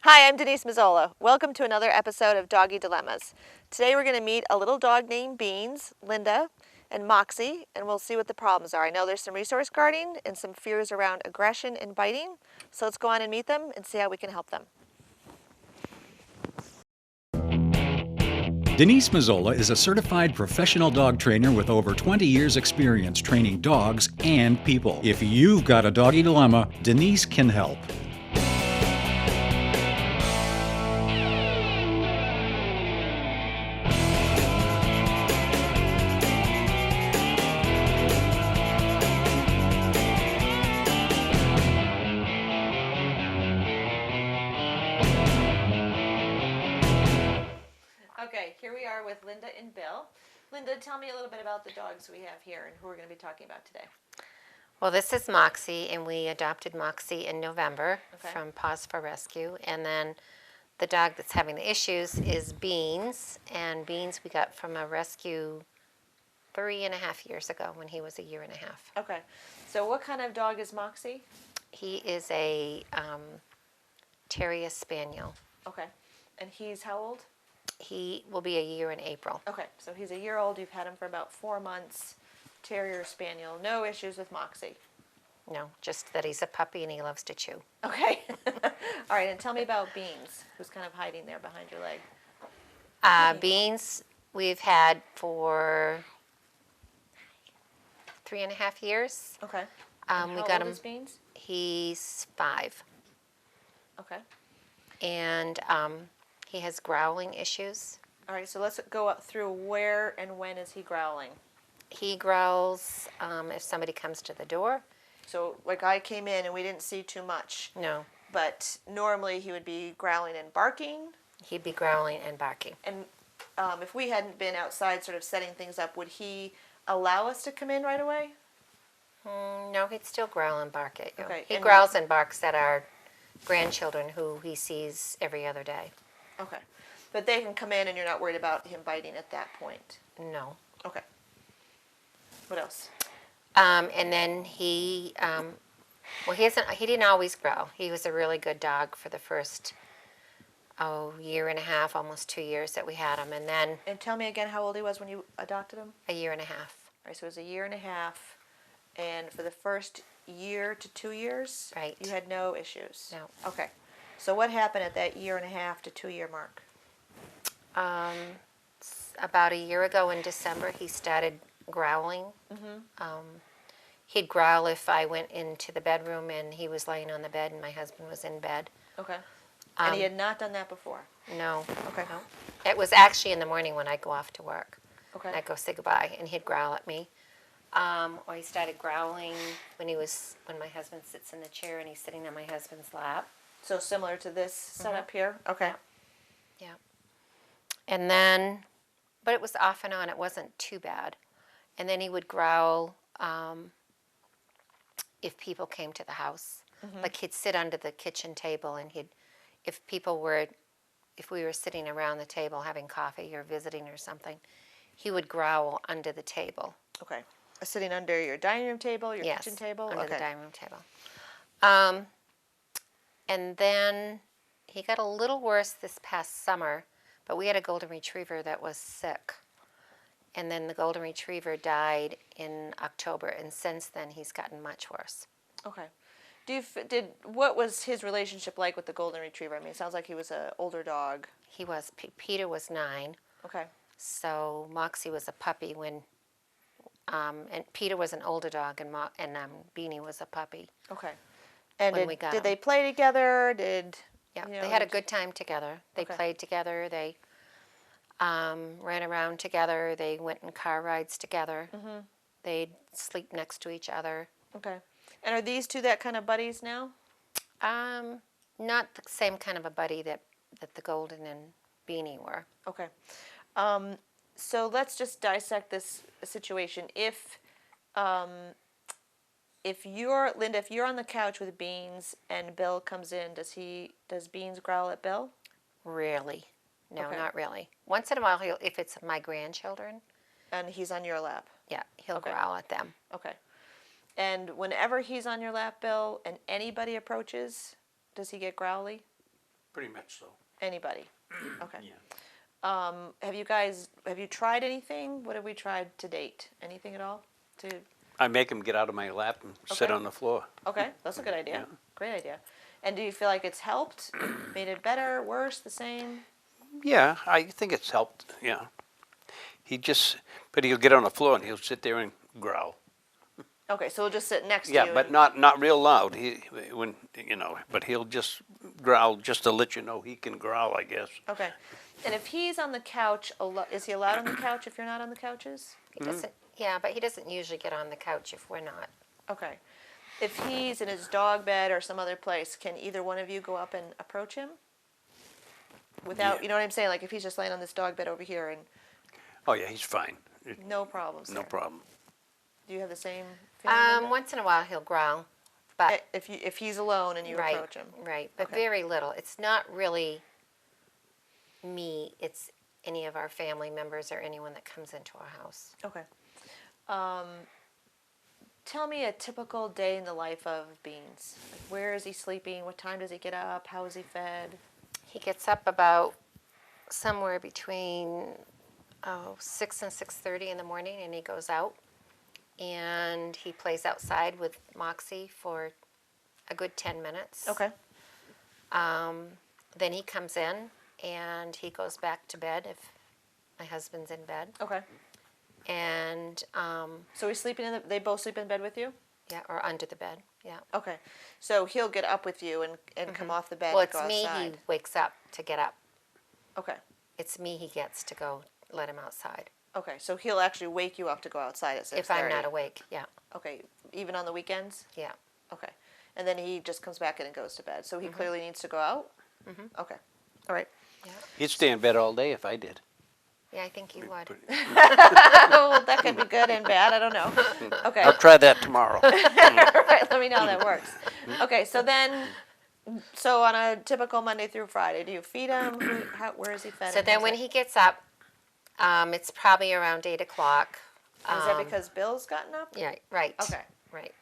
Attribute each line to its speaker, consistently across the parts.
Speaker 1: Hi, I'm Denise Mazzola. Welcome to another episode of Doggy Dilemmas. Today we're going to meet a little dog named Beans, Linda, and Moxie, and we'll see what the problems are. I know there's some resource guarding and some fears around aggression and biting, so let's go on and meet them and see how we can help them.
Speaker 2: Denise Mazzola is a certified professional dog trainer with over 20 years experience training dogs and people. If you've got a doggy dilemma, Denise can help.
Speaker 1: Okay, here we are with Linda and Bill. Linda, tell me a little bit about the dogs we have here and who we're going to be talking about today.
Speaker 3: Well, this is Moxie, and we adopted Moxie in November
Speaker 1: Okay.
Speaker 3: from Paws for Rescue. And then the dog that's having the issues is Beans. And Beans we got from a rescue 3.5 years ago when he was a year and a half.
Speaker 1: Okay, so what kind of dog is Moxie?
Speaker 3: He is a Terrier Spaniel.
Speaker 1: Okay, and he's how old?
Speaker 3: He will be a year in April.
Speaker 1: Okay, so he's a year old. You've had him for about 4 months. Terrier Spaniel. No issues with Moxie.
Speaker 3: No, just that he's a puppy and he loves to chew.
Speaker 1: Okay. All right, and tell me about Beans, who's kind of hiding there behind your leg.
Speaker 3: Beans we've had for 3.5 years.
Speaker 1: Okay.
Speaker 3: We
Speaker 1: How
Speaker 3: got
Speaker 1: old
Speaker 3: him.
Speaker 1: is Beans?
Speaker 3: He's 5.
Speaker 1: Okay.
Speaker 3: And he has growling issues.
Speaker 1: All right, so let's go up through where and when is he growling?
Speaker 3: He growls if somebody comes to the door.
Speaker 1: So, like I came in and we didn't see too much,
Speaker 3: No,
Speaker 1: but normally he would be growling and barking.
Speaker 3: he'd be growling and barking.
Speaker 1: And if we hadn't been outside sort of setting things up, would he allow us to come in right away?
Speaker 3: No, he'd still growl and bark at you.
Speaker 1: Okay,
Speaker 3: He
Speaker 1: and-
Speaker 3: growls and barks at our grandchildren who he sees every other day.
Speaker 1: Okay. But they can come in and you're not worried about him biting at that point.
Speaker 3: No.
Speaker 1: Okay. What else?
Speaker 3: And then he didn't always growl. He was a really good dog for the first, year and a half, almost 2 years that we had him. And then
Speaker 1: And tell me again how old he was when you adopted him?
Speaker 3: a year and a half.
Speaker 1: All right, so it was a year and a half, and for the first year to 2 years,
Speaker 3: Right.
Speaker 1: you had no issues.
Speaker 3: No.
Speaker 1: Okay. So what happened at that year and a half to 2 year mark?
Speaker 3: About a year ago in December, he started growling. He'd growl if I went into the bedroom and he was laying on the bed and my husband was in bed.
Speaker 1: Okay. And he had not done that before.
Speaker 3: No.
Speaker 1: Okay.
Speaker 3: No. It was actually in the morning when I'd go off to work.
Speaker 1: Okay.
Speaker 3: And I'd go say goodbye, and he'd growl at me. Or he started growling when my husband sits in the chair and he's sitting on my husband's lap.
Speaker 1: So similar to this setup here. Okay.
Speaker 3: Yeah. And then, but it was off and on. It wasn't too bad. And then he would growl if people came to the house. Like he'd sit under the kitchen table and if we were sitting around the table having coffee or visiting or something, he would growl under the table.
Speaker 1: Okay. Sitting under your dining room table, your
Speaker 3: Yes,
Speaker 1: kitchen table.
Speaker 3: under
Speaker 1: Okay.
Speaker 3: the dining room table. And then he got a little worse this past summer, but we had a golden retriever that was sick. And then the golden retriever died in October, and since then he's gotten much worse.
Speaker 1: Okay. What was his relationship like with the golden retriever? I mean, it sounds like he was an older dog.
Speaker 3: Peter was 9,
Speaker 1: Okay.
Speaker 3: so Moxie was a puppy when, and Peter was an older dog, and Beanie was a puppy.
Speaker 1: Okay. And
Speaker 3: When we got
Speaker 1: did
Speaker 3: him.
Speaker 1: they play together?
Speaker 3: Yeah,
Speaker 1: You know,
Speaker 3: they had a good time together. They
Speaker 1: Okay.
Speaker 3: played together. They ran around together. They went in car rides together. They'd sleep next to each other.
Speaker 1: Okay. And are these two that kind of buddies now?
Speaker 3: Not the same kind of a buddy that the Golden and Beanie were.
Speaker 1: Okay. So let's just dissect this situation. If you're Linda, if you're on the couch with Beans and Bill comes in, does Beans growl at Bill?
Speaker 3: Really? No,
Speaker 1: Okay.
Speaker 3: not really. Once in a while, if it's my grandchildren,
Speaker 1: And he's on your lap.
Speaker 3: yeah, he'll
Speaker 1: Okay.
Speaker 3: growl at them.
Speaker 1: Okay. And whenever he's on your lap, Bill, and anybody approaches, does he get growly?
Speaker 4: Pretty much so.
Speaker 1: Anybody? Okay.
Speaker 4: Yeah.
Speaker 1: Have you tried anything? What have we tried to date? Anything at all?
Speaker 4: I make him get out of my lap and sit
Speaker 1: Okay.
Speaker 4: on the floor.
Speaker 1: Okay, that's a good idea.
Speaker 4: Yeah.
Speaker 1: Great idea. And do you feel like it's helped? Made it better, worse, the same?
Speaker 4: Yeah, I think it's helped. Yeah. But he'll get on the floor and he'll sit there and growl.
Speaker 1: Okay, so we'll just sit next to
Speaker 4: Yeah,
Speaker 1: you.
Speaker 4: but not real loud. But he'll just growl just to let you know he can growl, I guess.
Speaker 1: Okay. And if he's on the couch, is he allowed on the couch if you're not on the couches?
Speaker 3: He doesn't. Yeah, but he doesn't usually get on the couch if we're not.
Speaker 1: Okay. If he's in his dog bed or some other place, can either one of you go up and approach him? Without,
Speaker 4: Yeah.
Speaker 1: you know what I'm saying? Like if he's just laying on this dog bed over here and
Speaker 4: Oh yeah, he's fine.
Speaker 1: no problems
Speaker 4: No
Speaker 1: there.
Speaker 4: problem.
Speaker 1: Do you have the same feeling?
Speaker 3: Once in a while he'll growl, but
Speaker 1: If he's alone and you
Speaker 3: right,
Speaker 1: approach him.
Speaker 3: right, but
Speaker 1: Okay.
Speaker 3: very little. It's not really me. It's any of our family members or anyone that comes into our house.
Speaker 1: Okay. Tell me a typical day in the life of Beans. Like where is he sleeping? What time does he get up? How is he fed?
Speaker 3: He gets up about somewhere between 6 and 6:30 in the morning, and he goes out and he plays outside with Moxie for a good 10 minutes.
Speaker 1: Okay.
Speaker 3: Then he comes in and he goes back to bed if my husband's in bed.
Speaker 1: Okay.
Speaker 3: And
Speaker 1: So he's sleeping they both sleep in bed with you?
Speaker 3: yeah, or under the bed. Yeah.
Speaker 1: Okay. So he'll get up with you and come off the bed
Speaker 3: Well,
Speaker 1: and go
Speaker 3: it's me.
Speaker 1: outside.
Speaker 3: He wakes up to get up.
Speaker 1: Okay.
Speaker 3: It's me. He gets to go let him outside
Speaker 1: Okay. So he'll actually wake you up to go outside at 6:30.
Speaker 3: if I'm not awake. Yeah.
Speaker 1: Okay. Even on the weekends?
Speaker 3: Yeah.
Speaker 1: Okay. And then he just comes back in and goes to bed. So he clearly needs to go out? Okay. All right.
Speaker 3: Yeah.
Speaker 4: He'd stay in bed all day if I did.
Speaker 3: Yeah, I think you would.
Speaker 1: Well, that could be good and bad. I don't know. Okay.
Speaker 4: I'll try that tomorrow.
Speaker 1: All right. Let me know how that works. Okay. So on a typical Monday through Friday, do you feed him? Where is he fed?
Speaker 3: So
Speaker 1: and
Speaker 3: then
Speaker 1: how's
Speaker 3: when
Speaker 1: that?
Speaker 3: he gets up, it's probably around 8 o'clock.
Speaker 1: Is that because Bill's gotten up?
Speaker 3: Yeah, right.
Speaker 1: Okay.
Speaker 3: Right.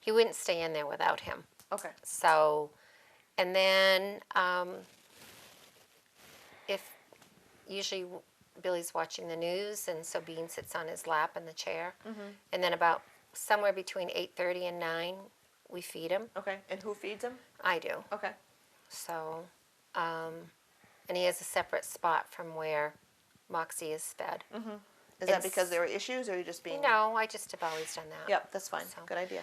Speaker 3: He wouldn't stay in there without him.
Speaker 1: Okay.
Speaker 3: So, and then if usually Billy's watching the news, and so Bean sits on his lap in the chair, and then about somewhere between 8:30 and 9, we feed him.
Speaker 1: Okay. And who feeds him?
Speaker 3: I do.
Speaker 1: Okay.
Speaker 3: So, and he has a separate spot from where Moxie is fed.
Speaker 1: Is that because there were issues, or are you just being?
Speaker 3: No, I just have always done that.
Speaker 1: Yep, that's fine.
Speaker 3: So-
Speaker 1: Good idea.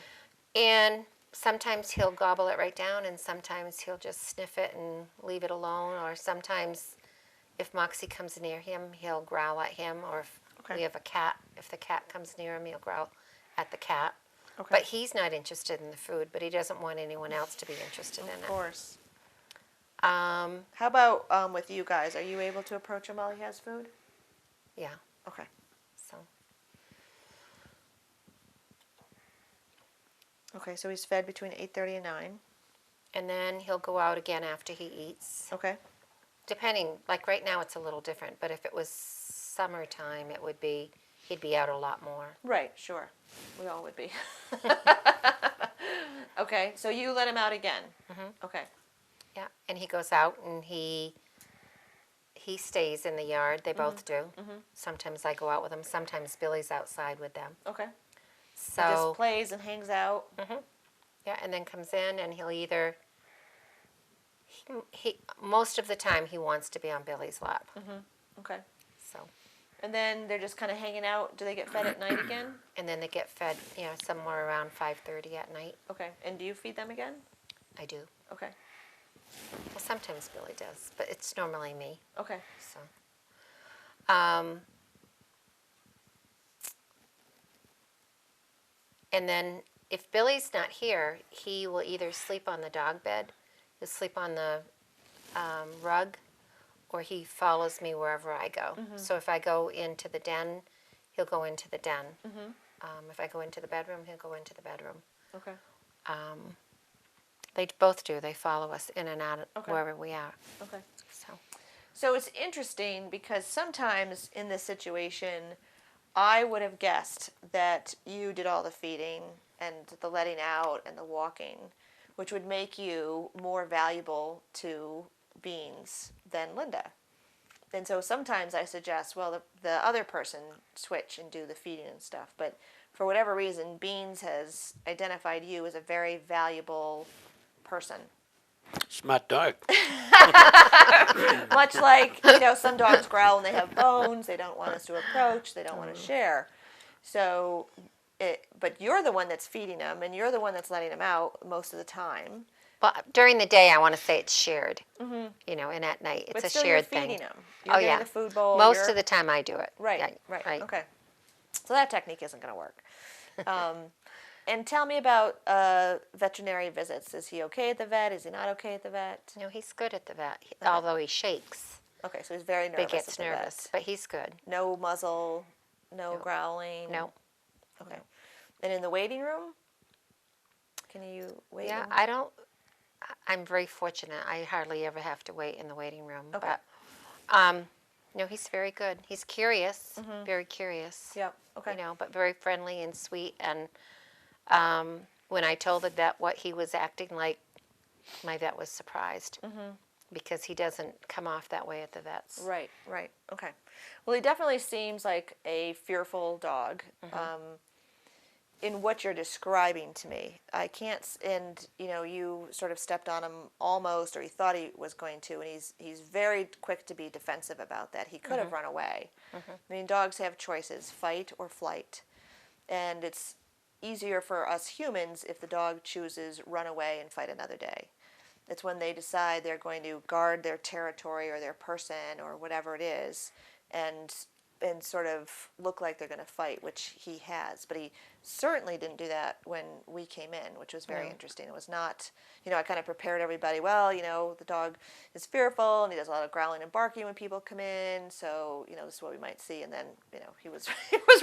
Speaker 3: And sometimes he'll gobble it right down, and sometimes he'll just sniff it and leave it alone. Or sometimes, if Moxie comes near him, he'll growl at him. Or if
Speaker 1: Okay.
Speaker 3: we have a cat, if the cat comes near him, he'll growl at the cat.
Speaker 1: Okay.
Speaker 3: But he's not interested in the food, but he doesn't want anyone else to be interested in
Speaker 1: Of
Speaker 3: it.
Speaker 1: course. How about with you guys? Are you able to approach him while he has food?
Speaker 3: Yeah.
Speaker 1: Okay.
Speaker 3: So
Speaker 1: Okay, so he's fed between 8:30 and 9.
Speaker 3: and then he'll go out again after he eats.
Speaker 1: Okay.
Speaker 3: Depending, like right now it's a little different, but if it was summertime, he'd be out a lot more.
Speaker 1: Right, sure. We all would be. Okay, so you let him out again. Okay.
Speaker 3: Yeah, and he goes out and he stays in the yard. They both do. Sometimes I go out with him. Sometimes Billy's outside with them.
Speaker 1: Okay. He
Speaker 3: So
Speaker 1: just plays and hangs out.
Speaker 3: yeah, and then comes in and he'll either he most of the time he wants to be on Billy's lap.
Speaker 1: Okay.
Speaker 3: So
Speaker 1: And then they're just kind of hanging out. Do they get fed at night again?
Speaker 3: and then they get fed, somewhere around 5:30 at night.
Speaker 1: Okay. And do you feed them again?
Speaker 3: I do.
Speaker 1: Okay.
Speaker 3: Well, sometimes Billy does, but it's normally me.
Speaker 1: Okay.
Speaker 3: So, and then if Billy's not here, he will either sleep on the dog bed, he'll sleep on the rug, or he follows me wherever I go. So if I go into the den, he'll go into the den. If I go into the bedroom, he'll go into the bedroom.
Speaker 1: Okay.
Speaker 3: They both do. They follow us in and out
Speaker 1: Okay.
Speaker 3: wherever we are.
Speaker 1: Okay.
Speaker 3: So.
Speaker 1: So it's interesting because sometimes in this situation, I would have guessed that you did all the feeding and the letting out and the walking, which would make you more valuable to Beans than Linda. And so sometimes I suggest, well, the other person switch and do the feeding and stuff. But for whatever reason, Beans has identified you as a very valuable person.
Speaker 4: Smart dog.
Speaker 1: Much like, some dogs growl when they have bones. They don't want us to approach. They don't want to share. So, but you're the one that's feeding them, and you're the one that's letting them out most of the time.
Speaker 3: But during the day, I want to say it's shared. And at night, it's
Speaker 1: But
Speaker 3: a
Speaker 1: still
Speaker 3: shared
Speaker 1: you're feeding
Speaker 3: thing.
Speaker 1: them. You're getting the food bowl.
Speaker 3: Most of the time, I do it.
Speaker 1: Right,
Speaker 3: Yeah,
Speaker 1: right. Okay. So that technique isn't going to work. And tell me about veterinary visits. Is he okay at the vet? Is he not okay at the vet?
Speaker 3: No, he's good at the vet, although he shakes.
Speaker 1: Okay, so he's very nervous.
Speaker 3: He gets
Speaker 1: at the
Speaker 3: nervous,
Speaker 1: vet.
Speaker 3: but he's good.
Speaker 1: No muzzle, no growling.
Speaker 3: No.
Speaker 1: Okay. And in the waiting room, can you wait?
Speaker 3: Yeah, I'm very fortunate. I hardly ever have to wait in the waiting room.
Speaker 1: Okay.
Speaker 3: But no, he's very good. He's curious, very curious.
Speaker 1: Yeah. Okay.
Speaker 3: But very friendly and sweet. And when I told the vet what he was acting like, my vet was surprised because he doesn't come off that way at the vets.
Speaker 1: Right. Right. Okay. Well, he definitely seems like a fearful dog. In what you're describing to me, I can't, and you sort of stepped on him almost, or he thought he was going to, and he's very quick to be defensive about that. He could have run away. I mean, dogs have choices, fight or flight, and it's easier for us humans if the dog chooses run away and fight another day. It's when they decide they're going to guard their territory or their person or whatever it is, and sort of look like they're going to fight, which he has. But he certainly didn't do that when we came in, which was very interesting. It was not, I kind of prepared everybody, well, the dog is fearful and he does a lot of growling and barking when people come in, so, this is what we might see. And then, he was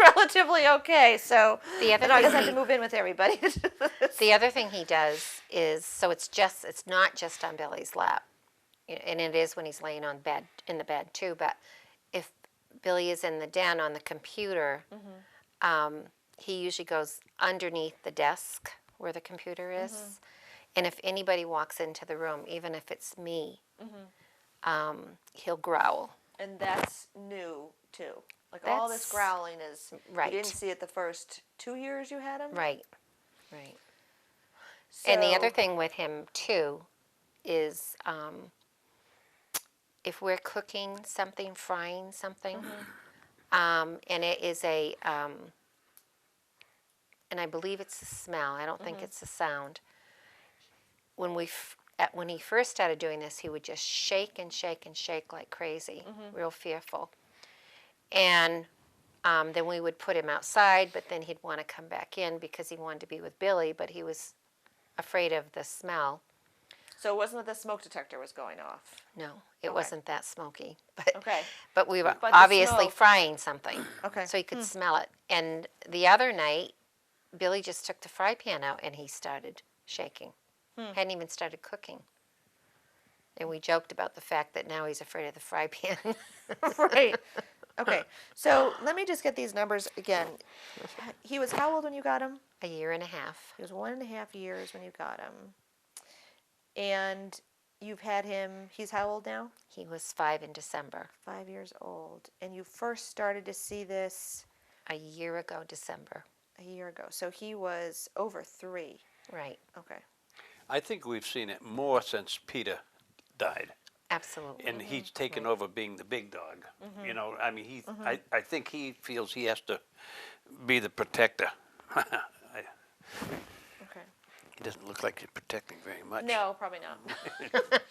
Speaker 1: relatively okay. So
Speaker 3: the other
Speaker 1: dog doesn't have to move in with everybody.
Speaker 3: The other thing he does is, so it's not just on Billy's lap, and it is when he's laying in the bed too, but if Billy is in the den on the computer, he usually goes underneath the desk where the computer is. And if anybody walks into the room, even if it's me, he'll growl.
Speaker 1: And that's new, too. Like, all this growling is,
Speaker 3: right.
Speaker 1: You didn't see it the first 2 years you had him?
Speaker 3: Right, right.
Speaker 1: So,
Speaker 3: and the other thing with him, too, is if we're cooking something, frying something, and it is and I believe it's the smell, I don't think it's the sound. When he first started doing this, he would just shake and shake and shake like crazy, real fearful. And then we would put him outside, but then he'd want to come back in because he wanted to be with Billy, but he was afraid of the smell.
Speaker 1: So it wasn't that the smoke detector was going off?
Speaker 3: No, it wasn't that smoky. But we were
Speaker 1: But
Speaker 3: obviously frying something.
Speaker 1: Okay.
Speaker 3: So he could smell it. And the other night, Billy just took the fry pan out and he started shaking. Hadn't even started cooking. And we joked about the fact that now he's afraid of the fry pan.
Speaker 1: Right. Okay. So let me just get these numbers again. He was how old when you got him?
Speaker 3: A year and a half.
Speaker 1: He was 1.5 years when you got him. And you've had him, he's how old now?
Speaker 3: He was 5 in December.
Speaker 1: 5 years old. And you first started to see this?
Speaker 3: A year ago, December.
Speaker 1: A year ago. So he was over 3.
Speaker 3: Right.
Speaker 1: Okay.
Speaker 4: I think we've seen it more since Peter died.
Speaker 3: Absolutely.
Speaker 4: And he's taken over being the big dog. I mean, I think he feels he has to be the protector.
Speaker 1: Okay.
Speaker 4: He doesn't look like he's protecting very much.
Speaker 1: No, probably not.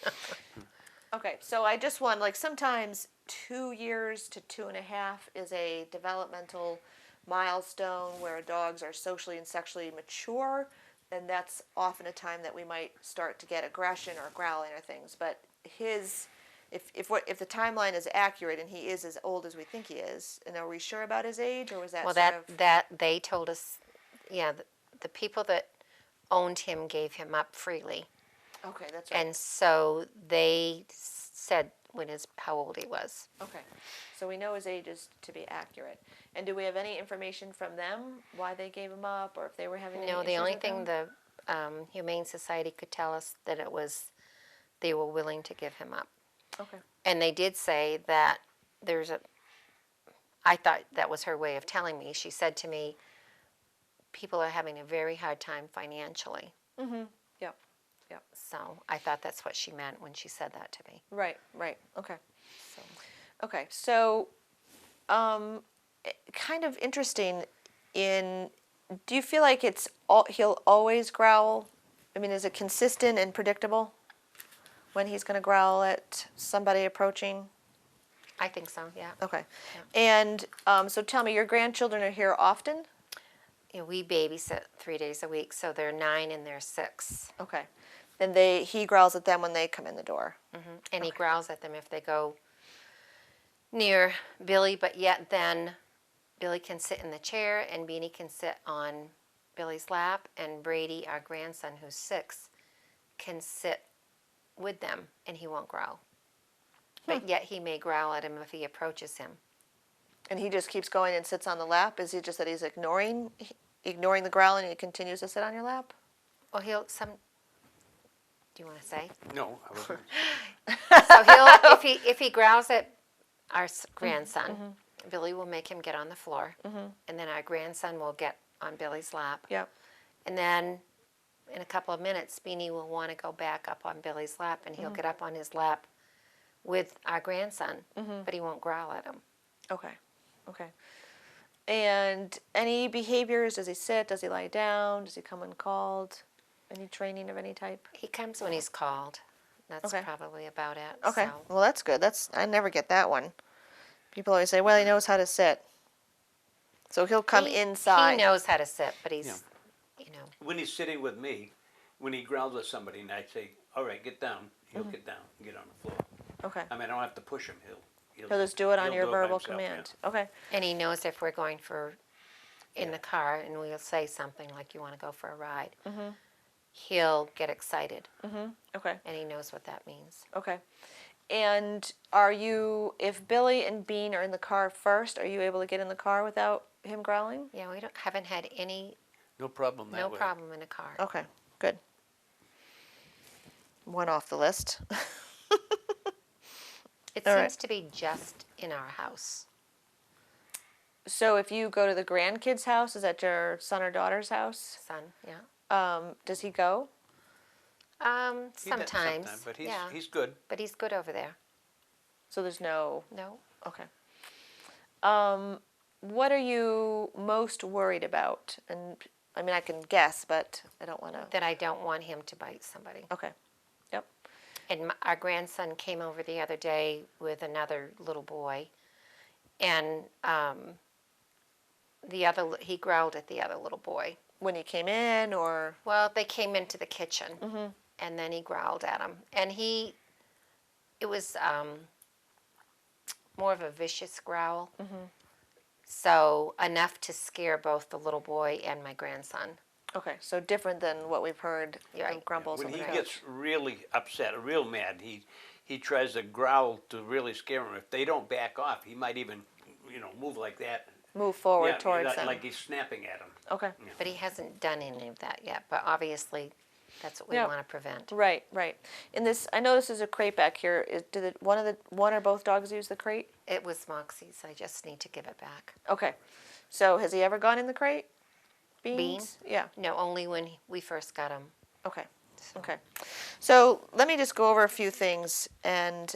Speaker 1: Okay, so I just want, sometimes 2 years to 2.5 is a developmental milestone where dogs are socially and sexually mature, and that's often a time that we might start to get aggression or growling or things. But if the timeline is accurate and he is as old as we think he is, and are we sure about his age, or was that
Speaker 3: that they told us, the people that owned him gave him up freely.
Speaker 1: Okay, that's right.
Speaker 3: And so they said how old he was.
Speaker 1: Okay, so we know his age is to be accurate. And do we have any information from them why they gave him up, or if they were having any
Speaker 3: No, the
Speaker 1: issues
Speaker 3: only
Speaker 1: with
Speaker 3: thing
Speaker 1: him?
Speaker 3: the Humane Society could tell us that it was they were willing to give him up.
Speaker 1: Okay.
Speaker 3: And they did say that I thought that was her way of telling me. She said to me, people are having a very hard time financially.
Speaker 1: Yep. Yep.
Speaker 3: So I thought that's what she meant when she said that to me.
Speaker 1: Right. Right. Okay.
Speaker 3: So
Speaker 1: Okay. So, kind of interesting. Do you feel like he'll always growl? I mean, is it consistent and predictable when he's going to growl at somebody approaching?
Speaker 3: I think so, yeah.
Speaker 1: Okay.
Speaker 3: Yeah.
Speaker 1: And so tell me, your grandchildren are here often?
Speaker 3: Yeah, we babysit 3 days a week, so they're 9 and they're 6.
Speaker 1: Okay. And he growls at them when they come in the door?
Speaker 3: And he growls at them if they go near Billy, but yet then Billy can sit in the chair and Beanie can sit on Billy's lap, and Brady, our grandson, who's 6, can sit with them and he won't growl. But yet he may growl at him if he approaches him.
Speaker 1: And he just keeps going and sits on the lap? Is it just that he's ignoring the growl and he continues to sit on your lap?
Speaker 3: Well, do you want to say?
Speaker 4: No, I wasn't.
Speaker 3: So if he growls at our grandson, Billy will make him get on the floor, and then our grandson will get on Billy's lap.
Speaker 1: Yep.
Speaker 3: And then in a couple of minutes, Beanie will want to go back up on Billy's lap, and he'll get up on his lap with our grandson, but he won't growl at him.
Speaker 1: Okay. Okay. And any behaviors? Does he sit? Does he lie down? Does he come when called? Any training of any type?
Speaker 3: He comes when he's called. That's
Speaker 1: Okay.
Speaker 3: probably about it.
Speaker 1: Okay.
Speaker 3: So.
Speaker 1: Well, that's good. I never get that one. People always say, well, he knows how to sit. So he'll come inside.
Speaker 3: He knows how to sit, but he's,
Speaker 4: When he's sitting with me, when he growls at somebody and I say, all right, get down, he'll get down and get on the floor.
Speaker 1: Okay.
Speaker 4: I mean, I don't have to push him. He'll
Speaker 1: He'll just do it on
Speaker 4: he'll
Speaker 1: your
Speaker 4: do it by
Speaker 1: verbal
Speaker 4: himself,
Speaker 1: command. Okay.
Speaker 3: And he knows if we're going in the car and we'll say something like, you want to go for a ride, he'll get excited.
Speaker 1: Okay.
Speaker 3: And he knows what that means.
Speaker 1: Okay. And if Billy and Bean are in the car first, are you able to get in the car without him growling?
Speaker 3: Yeah, we haven't had
Speaker 4: No problem that
Speaker 3: no
Speaker 4: way.
Speaker 3: problem in a car.
Speaker 1: Okay, good. One off the list.
Speaker 3: It
Speaker 1: All
Speaker 3: seems
Speaker 1: right.
Speaker 3: to be just in our house.
Speaker 1: So if you go to the grandkids' house, is that your son or daughter's house?
Speaker 3: Son, yeah.
Speaker 1: Does he go?
Speaker 4: He does
Speaker 3: Sometimes.
Speaker 4: but
Speaker 3: yeah.
Speaker 4: he's good.
Speaker 3: But he's good over there.
Speaker 1: So there's no...
Speaker 3: No.
Speaker 1: Okay. What are you most worried about? And I mean, I can guess, but I don't want to...
Speaker 3: That I don't want him to bite somebody.
Speaker 1: Okay. Yep.
Speaker 3: And our grandson came over the other day with another little boy, and he growled at the other little boy.
Speaker 1: When he came in, or...
Speaker 3: Well, they came into the kitchen, and then he growled at him. And it was more of a vicious growl. So enough to scare both the little boy and my grandson.
Speaker 1: Okay, so different than what we've heard
Speaker 3: Right.
Speaker 1: of grumbles
Speaker 4: When
Speaker 1: on
Speaker 4: he
Speaker 1: the couch.
Speaker 4: gets really upset, real mad, he tries to growl to really scare him. If they don't back off, he might even, move like that.
Speaker 1: Move forward
Speaker 4: Yeah,
Speaker 1: towards them.
Speaker 4: like he's snapping at him.
Speaker 1: Okay.
Speaker 3: But he hasn't done any of that yet. But obviously, that's what we
Speaker 1: Yeah.
Speaker 3: want to prevent.
Speaker 1: Right, right. In this, I know this is a crate back here. One or both dogs use the crate?
Speaker 3: It was Moxie's. I just need to give it back.
Speaker 1: Okay. So has he ever gone in the crate? Beans?
Speaker 3: Bean?
Speaker 1: Yeah.
Speaker 3: No, only when we first got him.
Speaker 1: Okay. Okay. So let me just go over a few things. And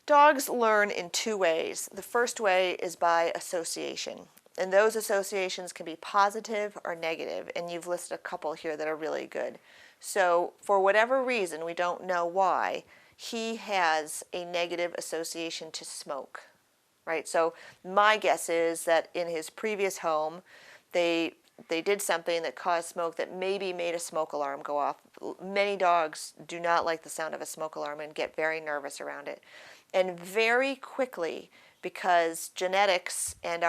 Speaker 1: dogs learn in 2 ways. The first way is by association. And those associations can be positive or negative. And you've listed a couple here that are really good. So for whatever reason, we don't know why, he has a negative association to smoke. Right? So my guess is that in his previous home, they did something that caused smoke that maybe made a smoke alarm go off. Many dogs do not like the sound of a smoke alarm and get very nervous around it. And very quickly, because genetics and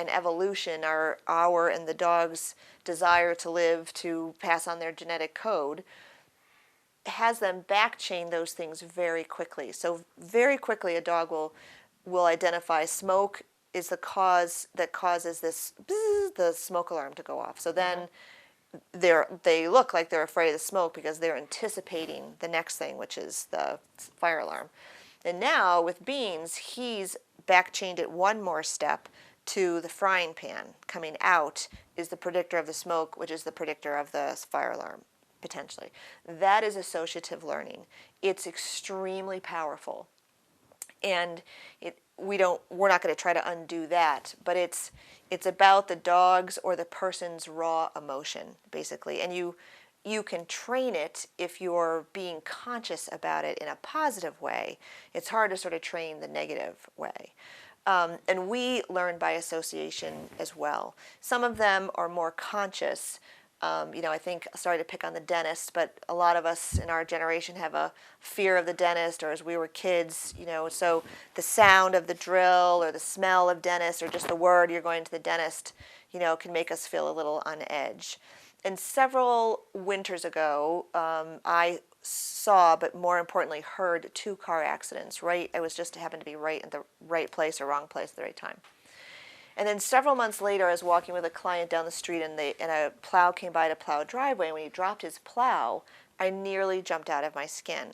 Speaker 1: evolution are our and the dog's desire to live, to pass on their genetic code, has them backchain those things very quickly. So very quickly a dog will identify smoke is the cause that causes this bzz, the smoke alarm to go off. So then they look like they're afraid of the smoke because they're anticipating the next thing, which is the fire alarm. And now with Beans, he's back chained it one more step to the frying pan. Coming out is the predictor of the smoke, which is the predictor of the fire alarm, potentially. That is associative learning. It's extremely powerful. And we're not going to try to undo that, but it's about the dog's or the person's raw emotion, basically. And you can train it if you're being conscious about it in a positive way. It's hard to sort of train the negative way. And we learn by association as well. Some of them are more conscious. I think, sorry to pick on the dentist, but a lot of us in our generation have a fear of the dentist, or as we were kids, so the sound of the drill or the smell of dentist or just the word you're going to the dentist, can make us feel a little on edge. And several winters ago, I saw, but more importantly, heard 2 car accidents, right? I was just happened to be right in the right place or wrong place at the right time. And then several months later, I was walking with a client down the street, and a plow came by to plow a driveway. And when he dropped his plow, I nearly jumped out of my skin.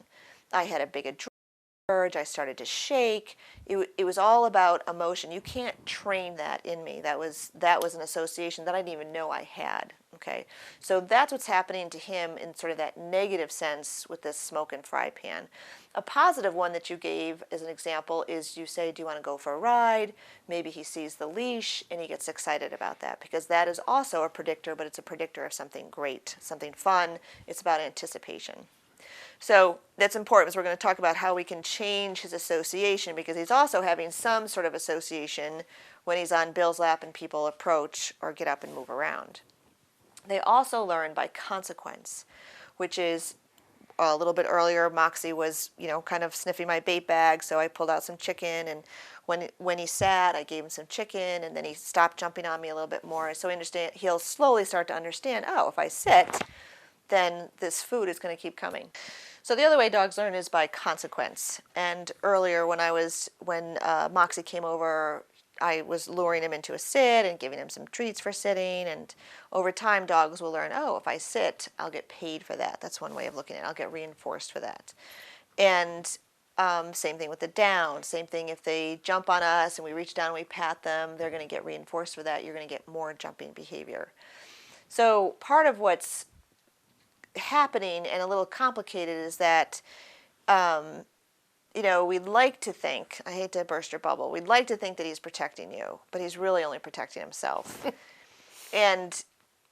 Speaker 1: I had a big adrenaline. I started to shake. It was all about emotion. You can't train that in me. That was an association that I didn't even know I had. Okay, so that's what's happening to him in sort of that negative sense with this smoke and fry pan. A positive one that you gave as an example is you say, do you want to go for a ride? Maybe he sees the leash and he gets excited about that, because that is also a predictor, but it's a predictor of something great, something fun. It's about anticipation. So that's important, because we're going to talk about how we can change his association, because he's also having some sort of association when he's on Bill's lap and people approach or get up and move around. They also learn by consequence, which is a little bit earlier, Moxie was, kind of sniffing my bait bag, so I pulled out some chicken, and when he sat, I gave him some chicken, and then he stopped jumping on me a little bit more. So he'll slowly start to understand, oh, if I sit, then this food is going to keep coming. So the other way dogs learn is by consequence. And earlier when Moxie came over, I was luring him into a sit and giving him some treats for sitting. And over time, dogs will learn, oh, if I sit, I'll get paid for that. That's one way of looking at it. I'll get reinforced for that. And same thing with the down. Same thing if they jump on us and we reach down and we pat them, they're going to get reinforced for that. You're going to get more jumping behavior. So part of what's happening and a little complicated is that we'd like to think, I hate to burst your bubble, we'd like to think that he's protecting you, but he's really only protecting himself. And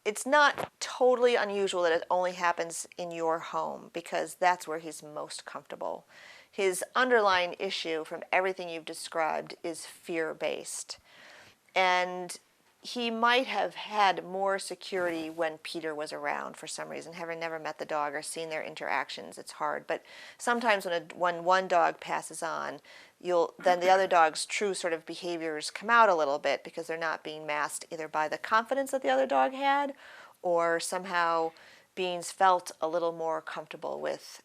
Speaker 1: it's not totally unusual that it only happens in your home, because that's where he's most comfortable. His underlying issue from everything you've described is fear-based. And he might have had more security when Peter was around for some reason. Having never met the dog or seen their interactions, it's hard. But sometimes when one dog passes on, then the other dog's true sort of behaviors come out a little bit, because they're not being masked either by the confidence that the other dog had, or somehow Beans felt a little more comfortable with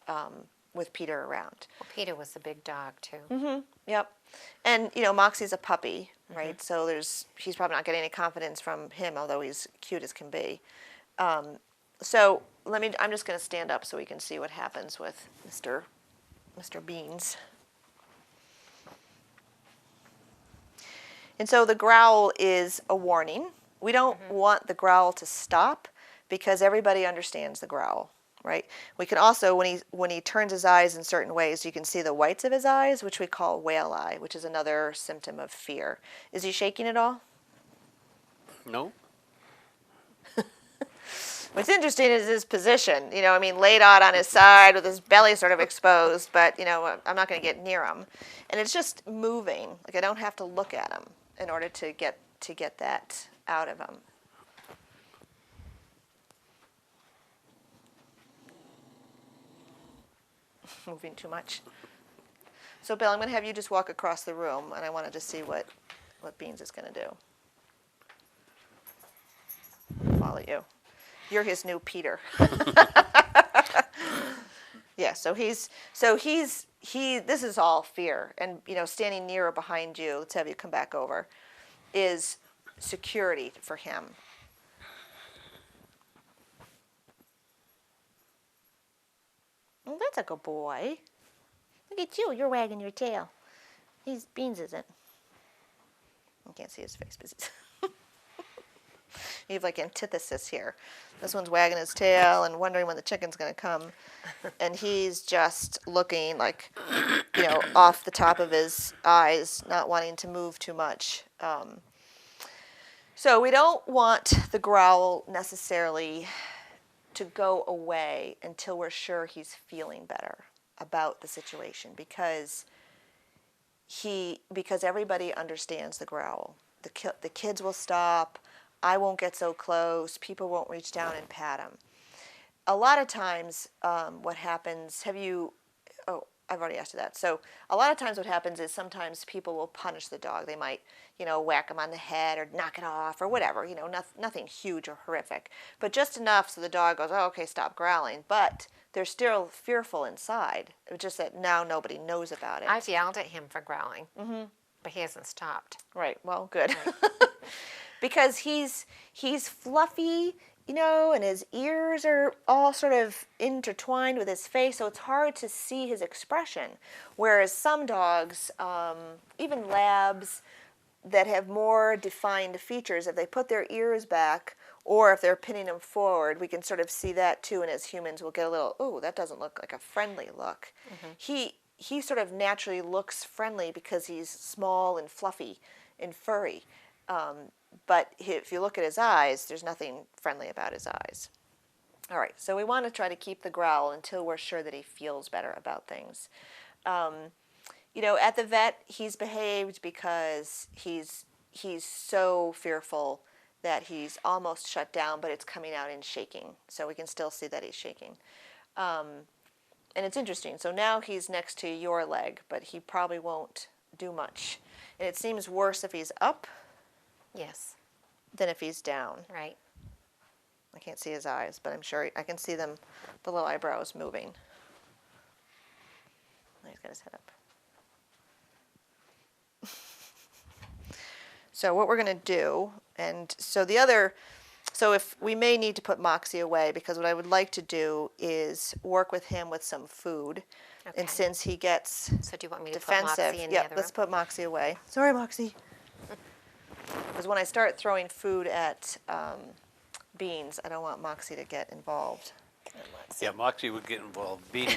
Speaker 1: Peter around.
Speaker 3: Well, Peter was a big dog too.
Speaker 1: Mm-hmm. Yep. And Moxie's a puppy, right? So he's probably not getting any confidence from him, although he's cute as can be. So I'm just going to stand up so we can see what happens with Mr. Beans. And so the growl is a warning. We don't want the growl to stop, because everybody understands the growl, right? We can also, when he turns his eyes in certain ways, you can see the whites of his eyes, which we call whale eye, which is another symptom of fear. Is he shaking at all?
Speaker 4: No.
Speaker 1: What's interesting is his position, laid out on his side with his belly sort of exposed, but, I'm not going to get near him. And it's just moving. Like, I don't have to look at him in order to get that out of him. Moving too much. So, Bill, I'm going to have you just walk across the room, and I want to just see what Beans is going to do. Follow you. You're his new Peter. Yeah, so this is all fear. And, standing near or behind you, let's have you come back over, is security for him. That's a good boy. Look at you. You're wagging your tail. Beans isn't. I can't see his face, but you have like antithesis here. This one's wagging his tail and wondering when the chicken's going to come. And he's just looking like, off the top of his eyes, not wanting to move too much. So we don't want the growl necessarily to go away until we're sure he's feeling better about the situation, because everybody understands the growl. The kids will stop. I won't get so close. People won't reach down and pat him. A lot of times, what happens? I've already asked you that. So a lot of times what happens is sometimes people will punish the dog. They might, whack him on the head or knock it off or whatever, nothing huge or horrific. But just enough so the dog goes, oh, okay, stop growling. But they're still fearful inside. It's just that now nobody knows about it.
Speaker 3: I've yelled at him for growling, but he hasn't stopped.
Speaker 1: Right, well, good. Right. Because he's fluffy, and his ears are all sort of intertwined with his face, so it's hard to see his expression. Whereas some dogs, even labs that have more defined features, if they put their ears back or if they're pinning them forward, we can sort of see that too, and as humans we'll get a little, oh, that doesn't look like a friendly look. He sort of naturally looks friendly because he's small and fluffy and furry. But if you look at his eyes, there's nothing friendly about his eyes. All right, so we want to try to keep the growl until we're sure that he feels better about things. At the vet, he's behaved because he's so fearful that he's almost shut down, but it's coming out in shaking. So we can still see that he's shaking. And it's interesting. So now he's next to your leg, but he probably won't do much. And it seems worse if he's up.
Speaker 3: Yes.
Speaker 1: Than if he's down.
Speaker 3: Right.
Speaker 1: I can't see his eyes, but I'm sure I can see them below eyebrows moving. He's got his head up. So what we're going to do, so if we may need to put Moxie away, because what I would like to do is work with him with some food. Okay. And since he gets
Speaker 3: So do you want me to
Speaker 1: defensive,
Speaker 3: put Moxie in the other
Speaker 1: let's
Speaker 3: room?
Speaker 1: put Moxie away. Sorry, Moxie. Because when I start throwing food at Beans, I don't want Moxie to get involved.
Speaker 4: Yeah, Moxie would get involved. Bean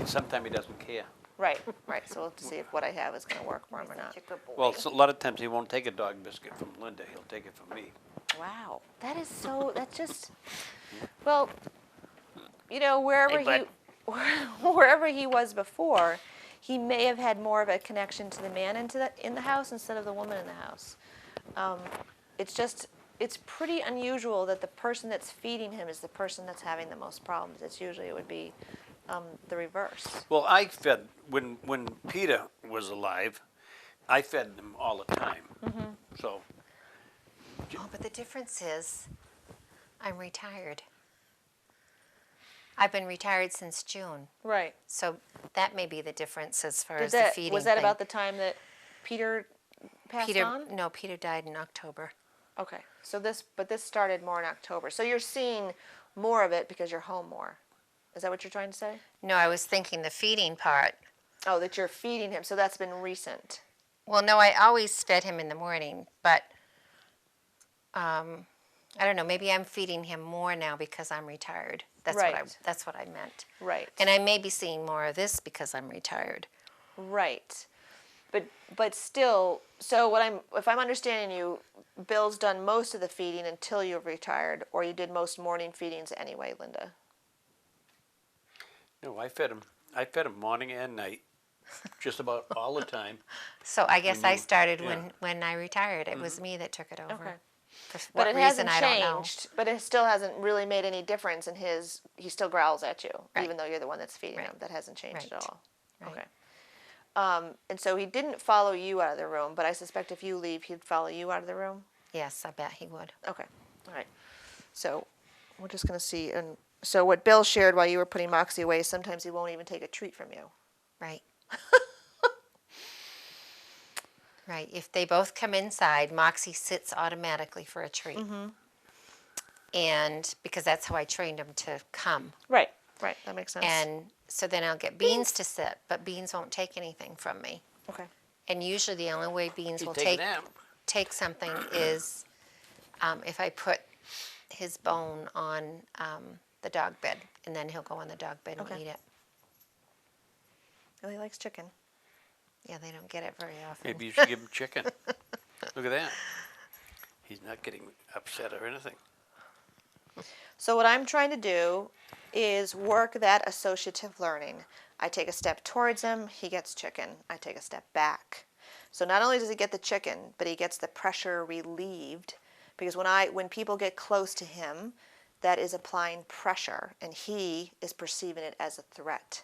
Speaker 4: sometimes he doesn't care.
Speaker 1: Right. So we'll have to see if what I have is going to work for him or not.
Speaker 4: Well, a lot of times he won't take a dog biscuit from Linda. He'll take it from me.
Speaker 1: Wow. That's just, well, wherever he was before, he may have had more of a connection to the man in the house instead of the woman in the house. It's pretty unusual that the person that's feeding him is the person that's having the most problems. It would be the reverse.
Speaker 4: Well, I fed, when Peter was alive, I fed them all the time. So.
Speaker 3: Oh, but the difference is I'm retired. I've been retired since June.
Speaker 1: Right.
Speaker 3: So that may be the difference as far as the feeding
Speaker 1: Was that
Speaker 3: thing.
Speaker 1: about the time that Peter passed on?
Speaker 3: No, Peter died in October.
Speaker 1: Okay. So this started more in October. So you're seeing more of it because you're home more. Is that what you're trying to say?
Speaker 3: No, I was thinking the feeding part.
Speaker 1: Oh, that you're feeding him. So that's been recent.
Speaker 3: Well, no, I always fed him in the morning, but I don't know. Maybe I'm feeding him more now because I'm retired. That's what I meant.
Speaker 1: Right.
Speaker 3: And I may be seeing more of this because I'm retired.
Speaker 1: Right. But still, so if I'm understanding you, Bill's done most of the feeding until you've retired, or you did most morning feedings anyway, Linda?
Speaker 4: No, I fed him morning and night, just about all the time.
Speaker 3: So I guess I started when I retired. It was me that took it over.
Speaker 1: Okay.
Speaker 3: For
Speaker 1: But
Speaker 3: what
Speaker 1: it
Speaker 3: reason,
Speaker 1: hasn't
Speaker 3: I don't know.
Speaker 1: changed. But it still hasn't really made any difference in he still growls at you,
Speaker 3: Right.
Speaker 1: even though you're the one that's feeding
Speaker 3: Right.
Speaker 1: him. That hasn't changed at
Speaker 3: Right.
Speaker 1: all.
Speaker 3: Right.
Speaker 1: Okay. And so he didn't follow you out of the room, but I suspect if you leave, he'd follow you out of the room?
Speaker 3: Yes, I bet he would.
Speaker 1: Okay. All right. So we're just going to see. And so what Bill shared while you were putting Moxie away, sometimes he won't even take a treat from you.
Speaker 3: Right. Right. If they both come inside, Moxie sits automatically for a treat. And because that's how I trained him to come.
Speaker 1: Right. Right, that makes sense.
Speaker 3: And so then I'll get Beans to sit, but Beans won't take anything from me.
Speaker 1: Okay.
Speaker 3: And usually the only way Beans
Speaker 4: He's
Speaker 3: will
Speaker 4: taking a nap.
Speaker 3: take something is if I put his bone on the dog bed, and then he'll go on the dog bed and
Speaker 1: Okay.
Speaker 3: eat it.
Speaker 1: Oh, he likes chicken.
Speaker 3: Yeah, they don't get it very often.
Speaker 4: Maybe you should give him chicken. Look at that. He's not getting upset or anything.
Speaker 1: So what I'm trying to do is work that associative learning. I take a step towards him, he gets chicken. I take a step back. So not only does he get the chicken, but he gets the pressure relieved, because when people get close to him, that is applying pressure, and he is perceiving it as a threat.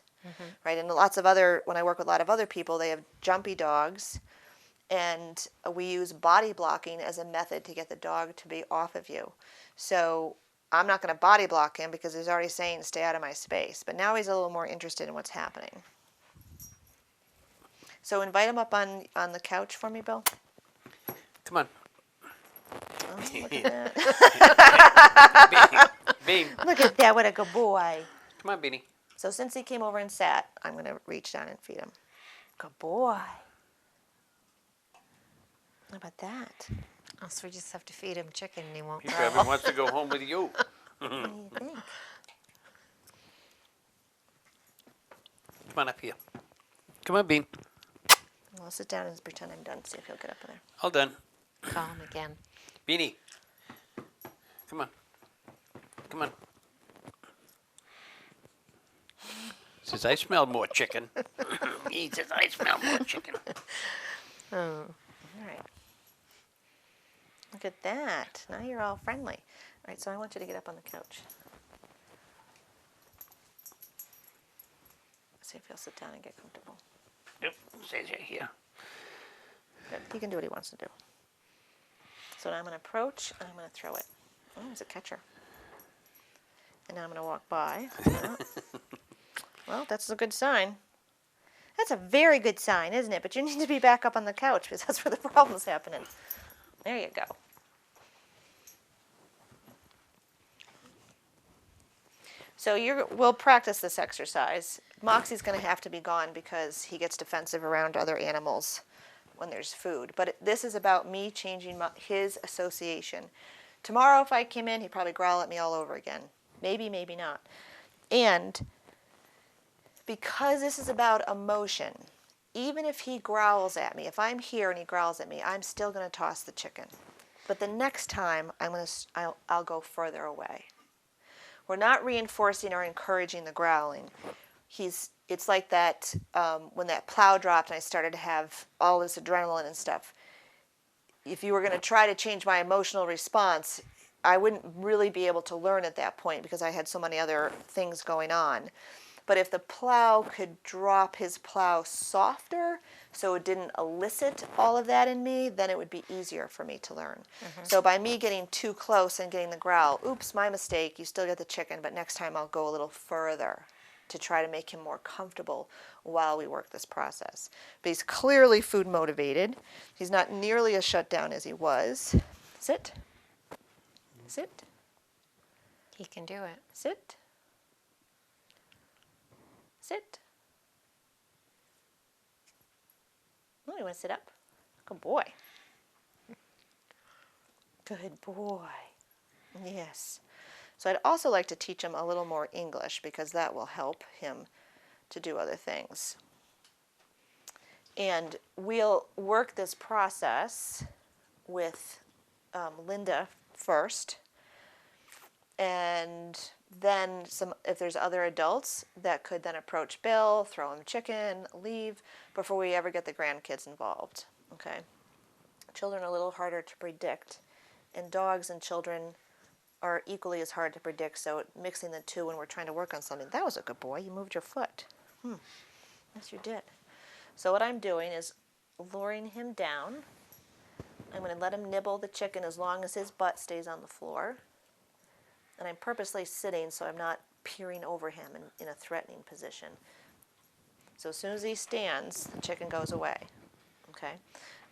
Speaker 1: Right? And when I work with a lot of other people, they have jumpy dogs, and we use body blocking as a method to get the dog to be off of you. So I'm not going to body block him because he's already saying, stay out of my space. But now he's a little more interested in what's happening. So invite him up on the couch for me, Bill.
Speaker 4: Come on.
Speaker 1: Oh, look at that.
Speaker 4: Bean.
Speaker 1: Look at that, what a good boy.
Speaker 4: Come on, Beanie.
Speaker 1: So since he came over and sat, I'm going to reach down and feed him. Good boy. How about that?
Speaker 3: Oh, so we just have to feed him chicken and he won't
Speaker 4: He
Speaker 3: go.
Speaker 4: probably wants to go home with you.
Speaker 1: What do you think?
Speaker 4: Come on up here. Come on, Bean.
Speaker 1: I'll sit down and pretend I'm done, see if he'll get up there.
Speaker 4: All done.
Speaker 3: Call him again.
Speaker 4: Beanie. Come on. Come on. Says, I smell more chicken. He says, I smell more chicken.
Speaker 1: All right. Look at that. Now you're all friendly. All right, so I want you to get up on the couch. See if he'll sit down and get comfortable.
Speaker 4: Yep, stays right here.
Speaker 1: Good. He can do what he wants to do. So now I'm going to approach and I'm going to throw it. Oh, it's a catcher. And now I'm going to walk by. Well, that's a good sign. That's a very good sign, isn't it? But you need to be back up on the couch because that's where the problem's happening. There you go. So we'll practice this exercise. Moxie's going to have to be gone because he gets defensive around other animals when there's food. But this is about me changing his association. Tomorrow if I came in, he'd probably growl at me all over again. Maybe, maybe not. And because this is about emotion, even if he growls at me, if I'm here and he growls at me, I'm still going to toss the chicken. But the next time, I'll go further away. We're not reinforcing or encouraging the growling. It's like that when that plow dropped and I started to have all this adrenaline and stuff. If you were going to try to change my emotional response, I wouldn't really be able to learn at that point because I had so many other things going on. But if the plow could drop his plow softer so it didn't elicit all of that in me, then it would be easier for me to learn. So by me getting too close and getting the growl, oops, my mistake, you still get the chicken, but next time I'll go a little further to try to make him more comfortable while we work this process. But he's clearly food motivated. He's not nearly as shut down as he was. Sit. Sit.
Speaker 3: He can do it.
Speaker 1: Sit. Sit. Oh, you want to sit up? Good boy. Good boy. Yes. So I'd also like to teach him a little more English because that will help him to do other things. And we'll work this process with Linda first, and then if there's other adults that could then approach Bill, throw him chicken, leave, before we ever get the grandkids involved. Okay? Children are a little harder to predict, and dogs and children are equally as hard to predict, so mixing the two when we're trying to work on something. That was a good boy. You moved your foot. Yes, you did. So what I'm doing is luring him down. I'm going to let him nibble the chicken as long as his butt stays on the floor. And I'm purposely sitting so I'm not peering over him in a threatening position. So as soon as he stands, the chicken goes away. Okay?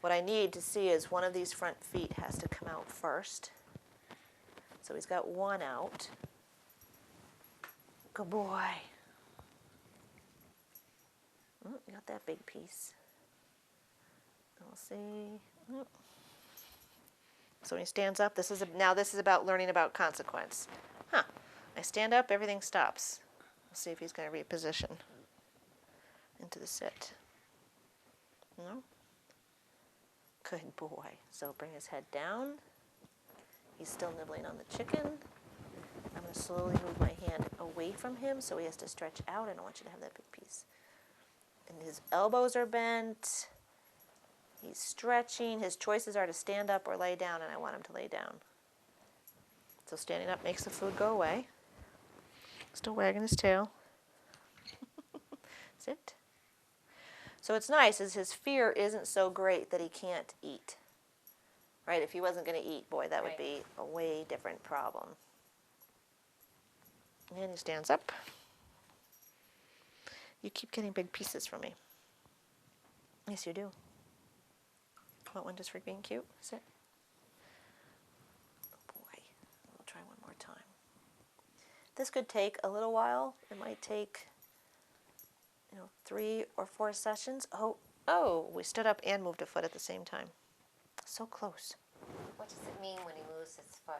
Speaker 1: What I need to see is one of these front feet has to come out first. So he's got one out. Good boy. Oh, you got that big piece. We'll see. Oh. So when he stands up, now this is about learning about consequence. Huh. I stand up, everything stops. We'll see if he's going to reposition into the sit. No? Good boy. So bring his head down. He's still nibbling on the chicken. I'm going to slowly move my hand away from him so he has to stretch out. I don't want you to have that big piece. And his elbows are bent. He's stretching. His choices are to stand up or lay down, and I want him to lay down. So standing up makes the food go away. Still wagging his tail. Sit. So what's nice is his fear isn't so great that he can't eat. Right? If he wasn't going to eat, boy, that would be a way different problem. And he stands up. You keep getting big pieces from me. Yes, you do. Want one just for being cute? Sit. Oh boy. We'll try one more time. This could take a little while. It might take, 3 or 4 sessions. Oh, we stood up and moved a foot at the same time. So close.
Speaker 3: What does it mean when he moves his foot?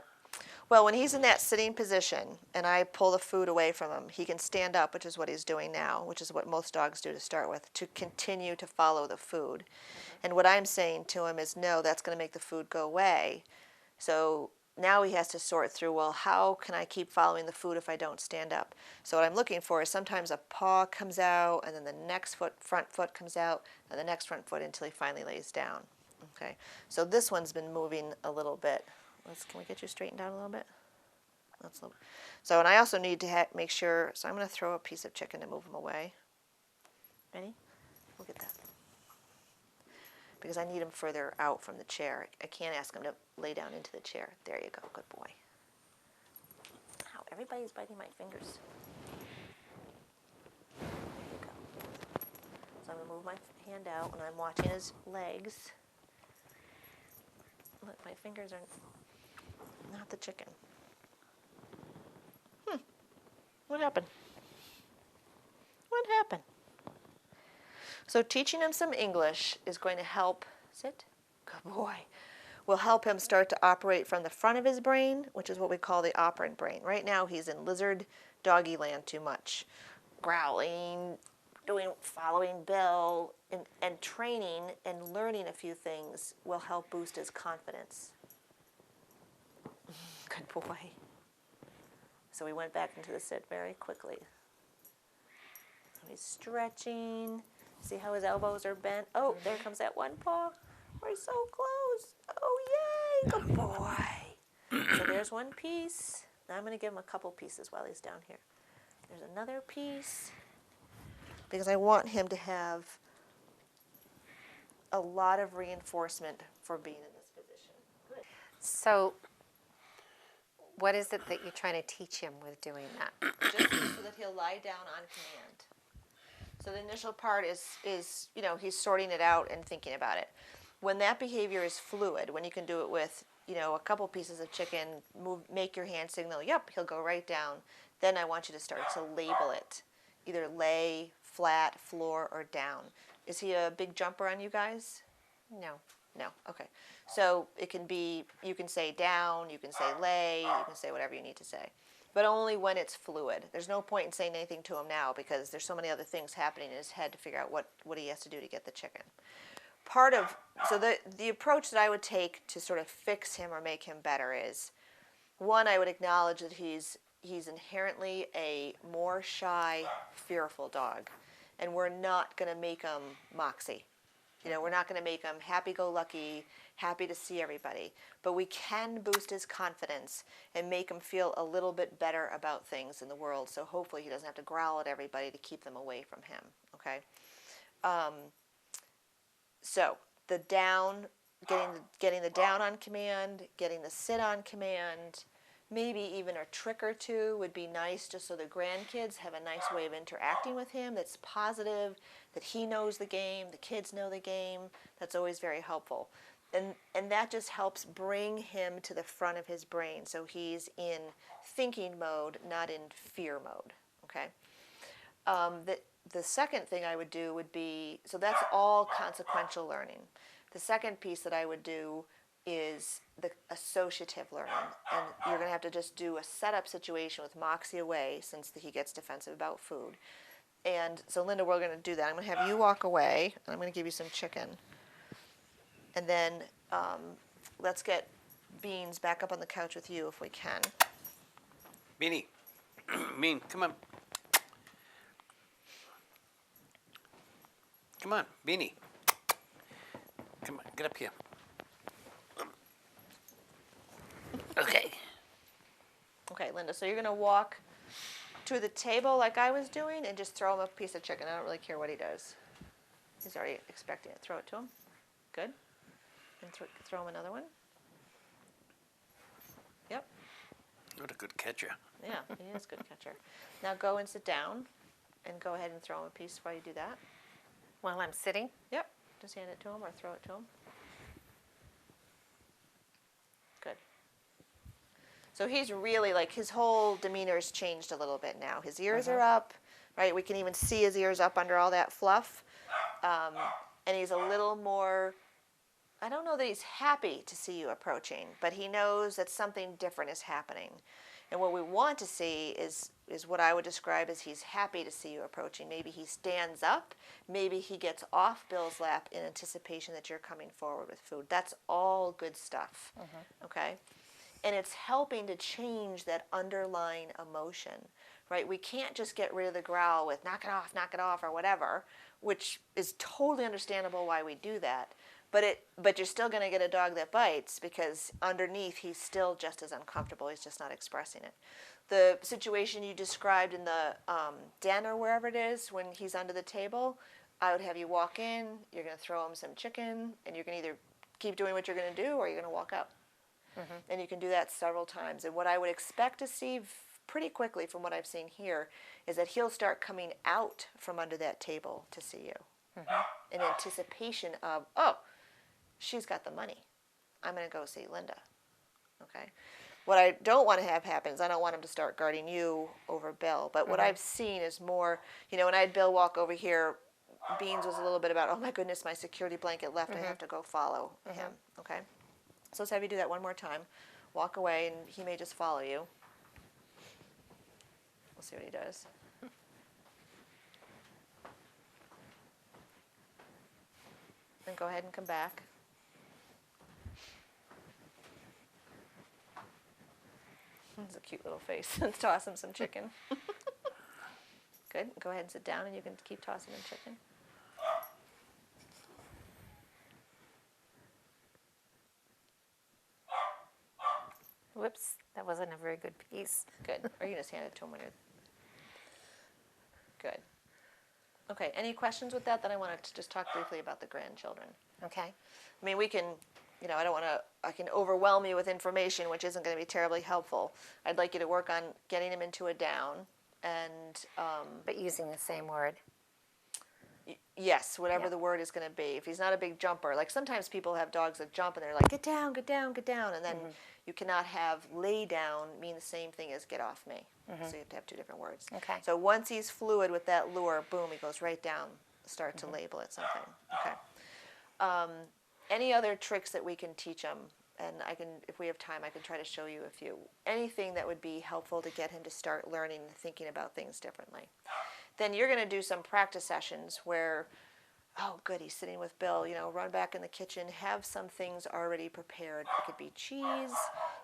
Speaker 1: Well, when he's in that sitting position and I pull the food away from him, he can stand up, which is what he's doing now, which is what most dogs do to start with, to continue to follow the food. And what I'm saying to him is, no, that's going to make the food go away. So now he has to sort through, well, how can I keep following the food if I don't stand up? So what I'm looking for is sometimes a paw comes out, and then the next front foot comes out, and the next front foot until he finally lays down. Okay, so this one's been moving a little bit. Can we get you straightened out a little bit? So, and I also need to make sure, so I'm going to throw a piece of chicken to move him away. Ready? Look at that. Because I need him further out from the chair. I can't ask him to lay down into the chair. There you go. Good boy. Ow, everybody's biting my fingers. There you go. So I'm going to move my hand out, and I'm watching his legs. Look, my fingers are not the chicken. What happened? What happened? So teaching him some English is going to help, sit, good boy, will help him start to operate from the front of his brain, which is what we call the operant brain. Right now he's in lizard doggy land too much. Growling, following Bill, and training and learning a few things will help boost his confidence. Good boy. So we went back into the sit very quickly. He's stretching. See how his elbows are bent? Oh, there comes that one paw. We're so close. Oh, yay. Good boy. So there's one piece. Now I'm going to give him a couple pieces while he's down here. There's another piece. Because I want him to have a lot of reinforcement for being in this position. Good.
Speaker 3: So what is it that you're trying to teach him with doing that?
Speaker 1: Just so that he'll lie down on command. So the initial part is he's sorting it out and thinking about it. When that behavior is fluid, when you can do it with, a couple pieces of chicken, make your hand signal, yep, he'll go right down. Then I want you to start to label it. Either lay, flat, floor, or down. Is he a big jumper on you guys?
Speaker 3: No.
Speaker 1: No, okay. So it can be, you can say down, you can say lay, you can say whatever you need to say. But only when it's fluid. There's no point in saying anything to him now because there's so many other things happening in his head to figure out what he has to do to get the chicken. So the approach that I would take to sort of fix him or make him better is, one, I would acknowledge that he's inherently a more shy, fearful dog. And we're not going to make him Moxie. We're not going to make him happy-go-lucky, happy to see everybody. But we can boost his confidence and make him feel a little bit better about things in the world. So hopefully he doesn't have to growl at everybody to keep them away from him. Okay. So the down, getting the down on command, getting the sit on command. Maybe even a trick or two would be nice, just so the grandkids have a nice way of interacting with him that's positive, that he knows the game, the kids know the game. That's always very helpful. And that just helps bring him to the front of his brain, so he's in thinking mode, not in fear mode. Okay. The second thing I would do would be, so that's all consequential learning. The second piece that I would do is the associative learning. And you're going to have to just do a setup situation with Moxie away since he gets defensive about food. And so, Linda, we're going to do that. I'm going to have you walk away, and I'm going to give you some chicken. And then let's get Beans back up on the couch with you if we can.
Speaker 4: Beanie, Bean, come on. Come on, Beanie. Come on, get up here. Okay.
Speaker 1: Okay, Linda, so you're going to walk to the table like I was doing and just throw him a piece of chicken. I don't really care what he does. He's already expecting it. Throw it to him. Good. And throw him another one. Yep.
Speaker 4: What a good catcher.
Speaker 1: Yeah, he is a good catcher. Now go and sit down and go ahead and throw him a piece while you do that.
Speaker 3: While I'm sitting?
Speaker 1: Yep. Just hand it to him or throw it to him. Good. So he's really, like, his whole demeanor's changed a little bit now. His ears are up, right? We can even see his ears up under all that fluff. And he's a little more, I don't know that he's happy to see you approaching, but he knows that something different is happening. And what we want to see is what I would describe as he's happy to see you approaching. Maybe he stands up. Maybe he gets off Bill's lap in anticipation that you're coming forward with food. That's all good stuff, okay? And it's helping to change that underlying emotion, right? We can't just get rid of the growl with knock it off, or whatever, which is totally understandable why we do that. But you're still going to get a dog that bites because underneath he's still just as uncomfortable. He's just not expressing it. The situation you described in the den or wherever it is when he's under the table, I would have you walk in, you're going to throw him some chicken, and you're going to either keep doing what you're going to do or you're going to walk out. And you can do that several times. And what I would expect to see pretty quickly from what I've seen here is that he'll start coming out from under that table to see you in anticipation of, oh, she's got the money. I'm going to go see Linda. Okay? What I don't want to have happen is I don't want him to start guarding you over Bill. But what I've seen is more, when I had Bill walk over here, Beans was a little bit about, oh my goodness, my security blanket left. I have to go follow him. Okay? So let's have you do that one more time. Walk away, and he may just follow you. We'll see what he does. Then go ahead and come back. That's a cute little face. Let's toss him some chicken. Good. Go ahead and sit down, and you can keep tossing him chicken.
Speaker 3: Whoops, that wasn't a very good piece.
Speaker 1: Good. Or you can just hand it to him when you're... Good. Okay, any questions with that? Then I wanted to just talk briefly about the grandchildren.
Speaker 3: Okay.
Speaker 1: I mean, we can, I don't want to, I can overwhelm you with information, which isn't going to be terribly helpful. I'd like you to work on getting him into a down and...
Speaker 3: But using the same word.
Speaker 1: Yes, whatever the word is going to be. If he's not a big jumper, like sometimes people have dogs that jump and they're like, get down, get down, get down. And then you cannot have lay down mean the same thing as get off me. So you have to have two different words.
Speaker 3: Okay.
Speaker 1: So once he's fluid with that lure, boom, he goes right down, start to label it something. Okay. Any other tricks that we can teach him? And I can, if we have time, I can try to show you a few. Anything that would be helpful to get him to start learning and thinking about things differently. Then you're going to do some practice sessions where, oh, good, he's sitting with Bill, run back in the kitchen, have some things already prepared. It could be cheese,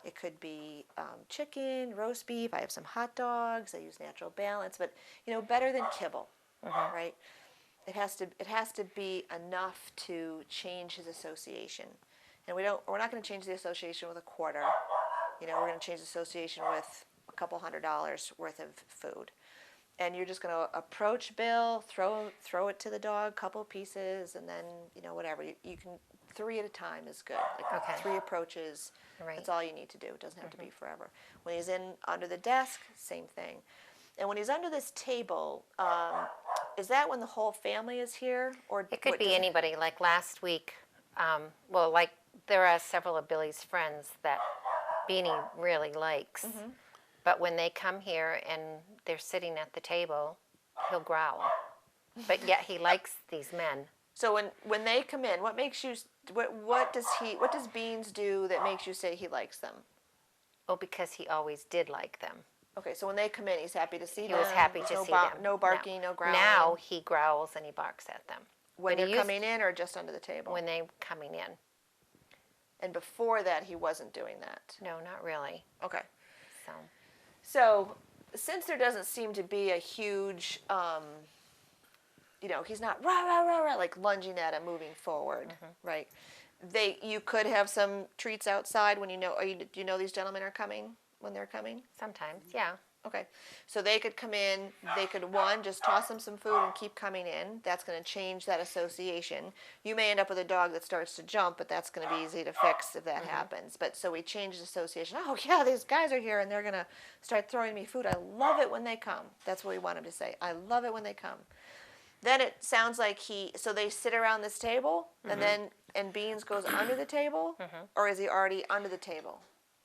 Speaker 1: it could be chicken, roast beef. I have some hot dogs. I use Natural Balance, but, better than kibble, right? It has to be enough to change his association. And we're not going to change the association with a quarter. We're going to change the association with a couple $100 worth of food. And you're just going to approach Bill, throw it to the dog, couple pieces, and then, whatever. You can, 3 at a time is good. Like 3 approaches, that's all you need to do. It doesn't have to be forever. When he's under the desk, same thing. And when he's under this table, is that when the whole family is here? Or
Speaker 3: It could be anybody. Like last week, there are several of Billy's friends that Beanie really likes. But when they come here and they're sitting at the table, he'll growl. But yet he likes these men.
Speaker 1: So when they come in, what makes you what does Beans do that makes you say he likes them?
Speaker 3: Oh, because he always did like them.
Speaker 1: Okay, so when they come in, he's happy to see them.
Speaker 3: He was happy to
Speaker 1: There's
Speaker 3: see them.
Speaker 1: No barking, no growling.
Speaker 3: Now he growls and he barks at them.
Speaker 1: When
Speaker 3: But
Speaker 1: they're coming in, or just under the table?
Speaker 3: When they're coming in.
Speaker 1: And before that, he wasn't doing that.
Speaker 3: No, not really.
Speaker 1: Okay.
Speaker 3: So
Speaker 1: So since there doesn't seem to be a huge, he's not rah rah rah rah like lunging at him, moving forward, right? You could have some treats outside when do you know these gentlemen are coming when they're coming?
Speaker 3: sometimes, yeah.
Speaker 1: Okay, so they could come in, they could, just toss them some food and keep coming in. That's going to change that association. You may end up with a dog that starts to jump, but that's going to be easy to fix if that happens. But so we change the association. Oh, yeah, these guys are here, and they're going to start throwing me food. I love it when they come. That's what we want him to say. I love it when they come. Then it sounds like so they sit around this table, and Beans goes under the table, or is he already under the table?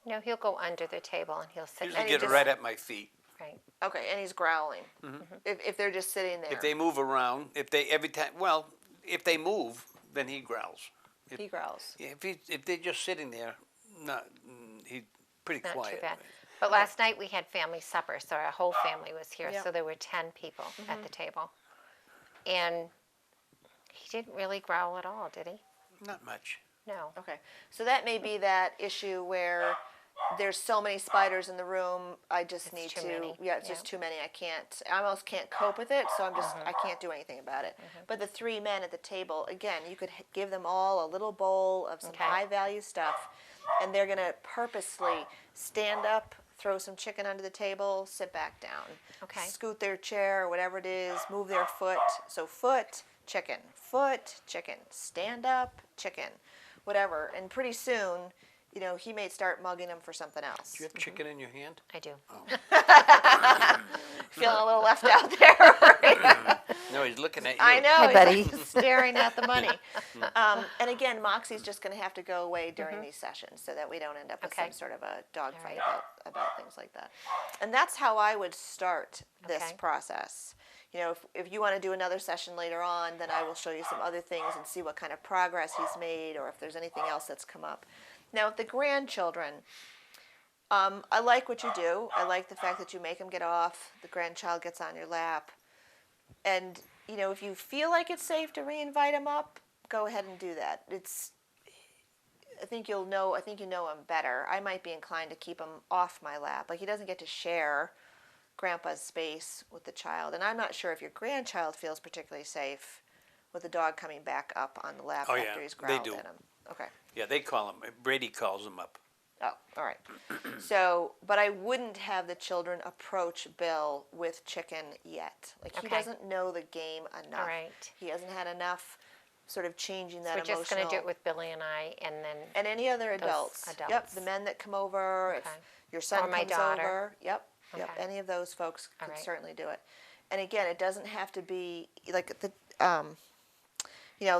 Speaker 3: No, he'll go under the table and he'll sit.
Speaker 4: Usually
Speaker 1: And
Speaker 4: get
Speaker 1: he
Speaker 4: right at my feet.
Speaker 3: Right.
Speaker 1: Okay, and he's growling. If they're just sitting there.
Speaker 4: If they move around, if they move, then he growls.
Speaker 1: He growls.
Speaker 4: Yeah, if they're just sitting there, he's pretty
Speaker 3: Not
Speaker 4: quiet.
Speaker 3: too bad. But last night we had family supper, so our whole family was here.
Speaker 1: Yep.
Speaker 3: So there were 10 people at the table. And he didn't really growl at all, did he?
Speaker 4: Not much.
Speaker 3: No.
Speaker 1: Okay, so that may be that issue where there's so many spiders in the room. I just need
Speaker 3: too
Speaker 1: to.
Speaker 3: many.
Speaker 1: Yeah, it's just too many. I almost can't cope with it. So I can't do anything about it. But the 3 men at the table, again, you could give them all a little bowl of some
Speaker 3: Okay.
Speaker 1: high value stuff, and they're gonna purposely stand up, throw some chicken under the table, sit back down,
Speaker 3: Okay.
Speaker 1: scoot their chair or whatever it is, move their foot. So foot, chicken, stand up, chicken, whatever. And pretty soon, he may start mugging them for something else.
Speaker 4: Do you have chicken in your hand?
Speaker 3: I do.
Speaker 1: Feeling a little left out there.
Speaker 4: No, he's looking at you.
Speaker 1: I know.
Speaker 3: Hi,
Speaker 1: he's
Speaker 3: buddy.
Speaker 1: like staring at the money. And again, Moxie's just going to have to go away during these sessions so that we don't end up with
Speaker 3: Okay.
Speaker 1: some sort of a dog
Speaker 3: All
Speaker 1: fight
Speaker 3: right.
Speaker 1: about things like that. And that's how I would start this
Speaker 3: Okay.
Speaker 1: process. If you want to do another session later on, then I will show you some other things and see what kind of progress he's made or if there's anything else that's come up. Now, with the grandchildren, I like what you do. I like the fact that you make them get off. The grandchild gets on your lap. And, if you feel like it's safe to re-invite him up, go ahead and do that. I think you know him better. I might be inclined to keep him off my lap. Like, he doesn't get to share Grandpa's space with the child. And I'm not sure if your grandchild feels particularly safe with the dog coming back up on the lap
Speaker 4: Oh,
Speaker 1: after
Speaker 4: yeah,
Speaker 1: he's
Speaker 4: they
Speaker 1: growled
Speaker 4: do.
Speaker 1: at him. Okay.
Speaker 4: Yeah, they call him. Brady calls him up.
Speaker 1: Oh, all right. So, but I wouldn't have the children approach Bill with chicken yet. Like, he
Speaker 3: Okay.
Speaker 1: doesn't know the game enough.
Speaker 3: All right.
Speaker 1: He hasn't had enough sort of changing that
Speaker 3: We're
Speaker 1: emotional.
Speaker 3: just going to do it with Billy and I, and then
Speaker 1: And any other adults. Yep,
Speaker 3: adults.
Speaker 1: the men that come over, if
Speaker 3: Okay.
Speaker 1: your son
Speaker 3: Or my
Speaker 1: comes
Speaker 3: daughter.
Speaker 1: over. Yep,
Speaker 3: Okay.
Speaker 1: any of those folks
Speaker 3: All
Speaker 1: can
Speaker 3: right.
Speaker 1: certainly do it. And again, it doesn't have to be, like, the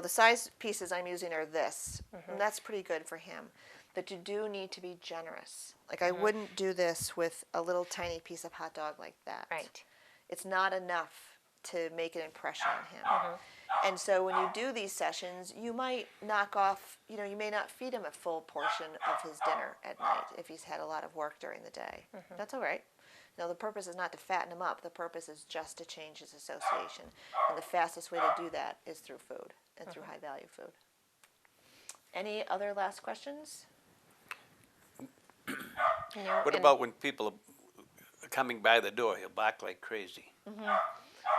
Speaker 1: size pieces I'm using are this, and that's pretty good for him. But you do need to be generous. Like, I wouldn't do this with a little tiny piece of hot dog like that.
Speaker 3: Right.
Speaker 1: It's not enough to make an impression on him. And so when you do these sessions, you might knock off, you may not feed him a full portion of his dinner at night if he's had a lot of work during the day. That's all right. The purpose is not to fatten him up. The purpose is just to change his association. And the fastest way to do that is through food and through high-value food. Any other last questions?
Speaker 3: No,
Speaker 4: What
Speaker 3: and
Speaker 4: about when people are coming by the door? He'll bark like crazy.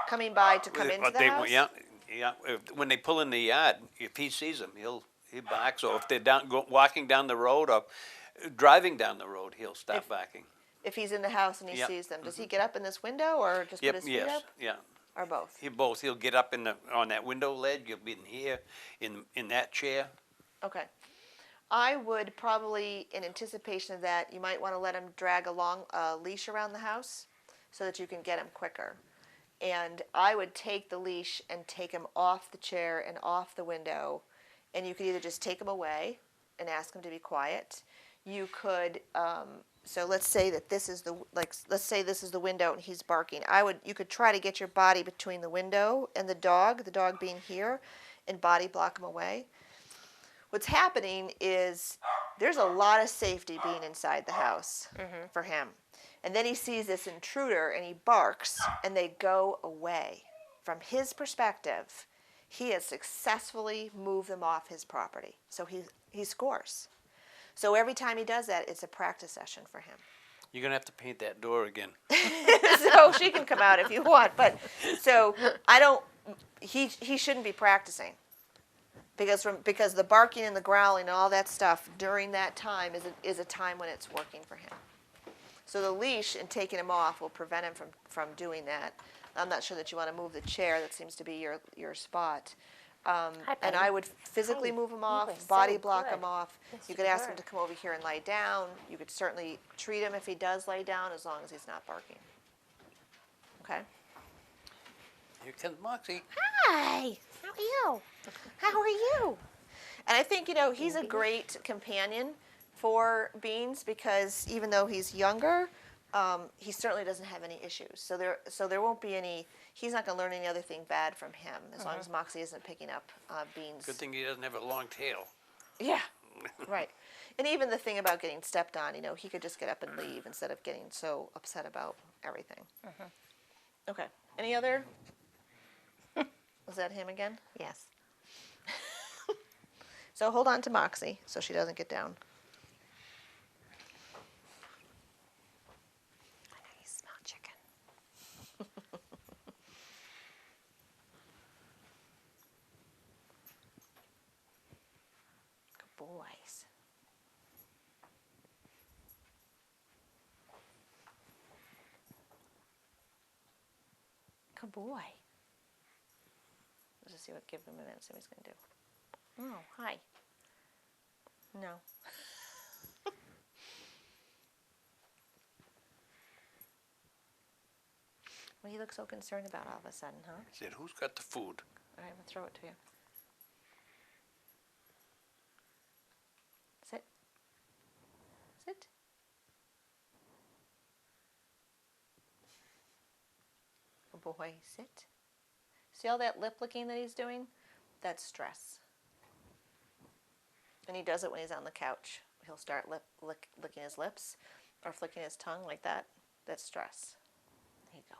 Speaker 1: Coming by to come into the house?
Speaker 4: Yeah. When they pull in the yard, if he sees them, he barks. Or if they're walking down the road or driving down the road, he'll start barking.
Speaker 1: If he's in the house and he
Speaker 4: Yep.
Speaker 1: sees them, does he get up in this window or just put his feet
Speaker 4: Yes.
Speaker 1: up?
Speaker 4: Yeah.
Speaker 1: Or both?
Speaker 4: He'll get up on that window ledge. He'll be in here, in that chair.
Speaker 1: Okay. I would probably, in anticipation of that, you might want to let him drag along a leash around the house so that you can get him quicker. And I would take the leash and take him off the chair and off the window. And you could either just take him away and ask him to be quiet. You could So let's say that this is let's say this is the window and he's barking. You could try to get your body between the window and the dog being here, and body block him away. What's happening is there's a lot of safety being inside the house for him. And then he sees this intruder and he barks and they go away. From his perspective, he has successfully moved them off his property. So he scores. So every time he does that, it's a practice session for him.
Speaker 4: You're going to have to paint that door again.
Speaker 1: So she can come out if you want. But so he shouldn't be practicing. Because the barking and the growling and all that stuff during that time is a time when it's working for him. So the leash and taking him off will prevent him from doing that. I'm not sure that you want to move the chair. That seems to be your spot. And I would physically move him off, body block him off. You could ask him to come over here and lie down. You could certainly treat him if he does lay down, as long as he's not barking. Okay?
Speaker 4: Here comes Moxie.
Speaker 1: Hi, how are you? How are you? And I think, he's a great companion for Beans, because even though he's younger, he certainly doesn't have any issues. So there won't be any, he's not going to learn any other thing bad from him, as long as Moxie isn't picking up Beans.
Speaker 4: Good thing he doesn't have a long tail.
Speaker 1: Yeah, right. And even the thing about getting stepped on, he could just get up and leave instead of getting so upset about everything. Okay. Any other? Was that him again?
Speaker 3: Yes.
Speaker 1: So hold on to Moxie so she doesn't get down.
Speaker 3: I know you smell chicken.
Speaker 1: Good boys. Good boy. Let's just give him a minute, see what he's going to do. Oh, hi. No. What do you look so concerned about all of a sudden, huh?
Speaker 4: He said, "Who's got the food?"
Speaker 1: All right, I'm going to throw it to you. Sit. Sit. Good boy, sit. See all that lip licking that he's doing? That's stress. And he does it when he's on the couch. He'll start licking his lips or flicking his tongue like that. That's stress. There you go.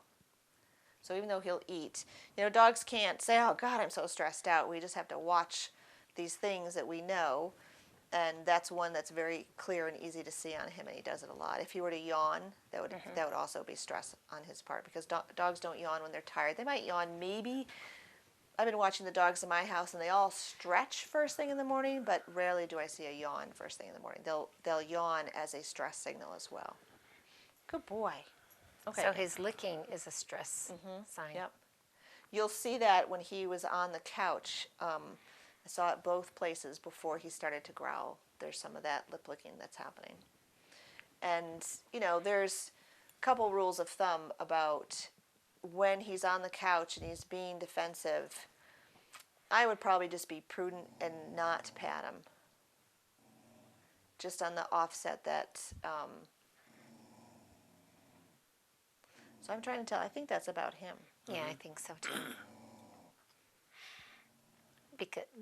Speaker 1: So even though he'll eat, dogs can't say, "Oh God, I'm so stressed out." We just have to watch these things that we know, and that's one that's very clear and easy to see on him, and he does it a lot. If he were to yawn, that would also be stress on his part, because dogs don't yawn when they're tired. They might yawn maybe. I've been watching the dogs in my house, and they all stretch first thing in the morning, but rarely do I see a yawn first thing in the morning. They'll yawn as a stress signal as well. Good boy. Okay.
Speaker 3: So his licking is a stress sign.
Speaker 1: Yep. You'll see that when he was on the couch. I saw it both places before he started to growl. There's some of that lip licking that's happening. And, there's a couple rules of thumb about when he's on the couch and he's being defensive. I would probably just be prudent and not pat him. Just on the offset that... So I'm trying to tell. I think that's about him.
Speaker 3: Yeah, I think so too.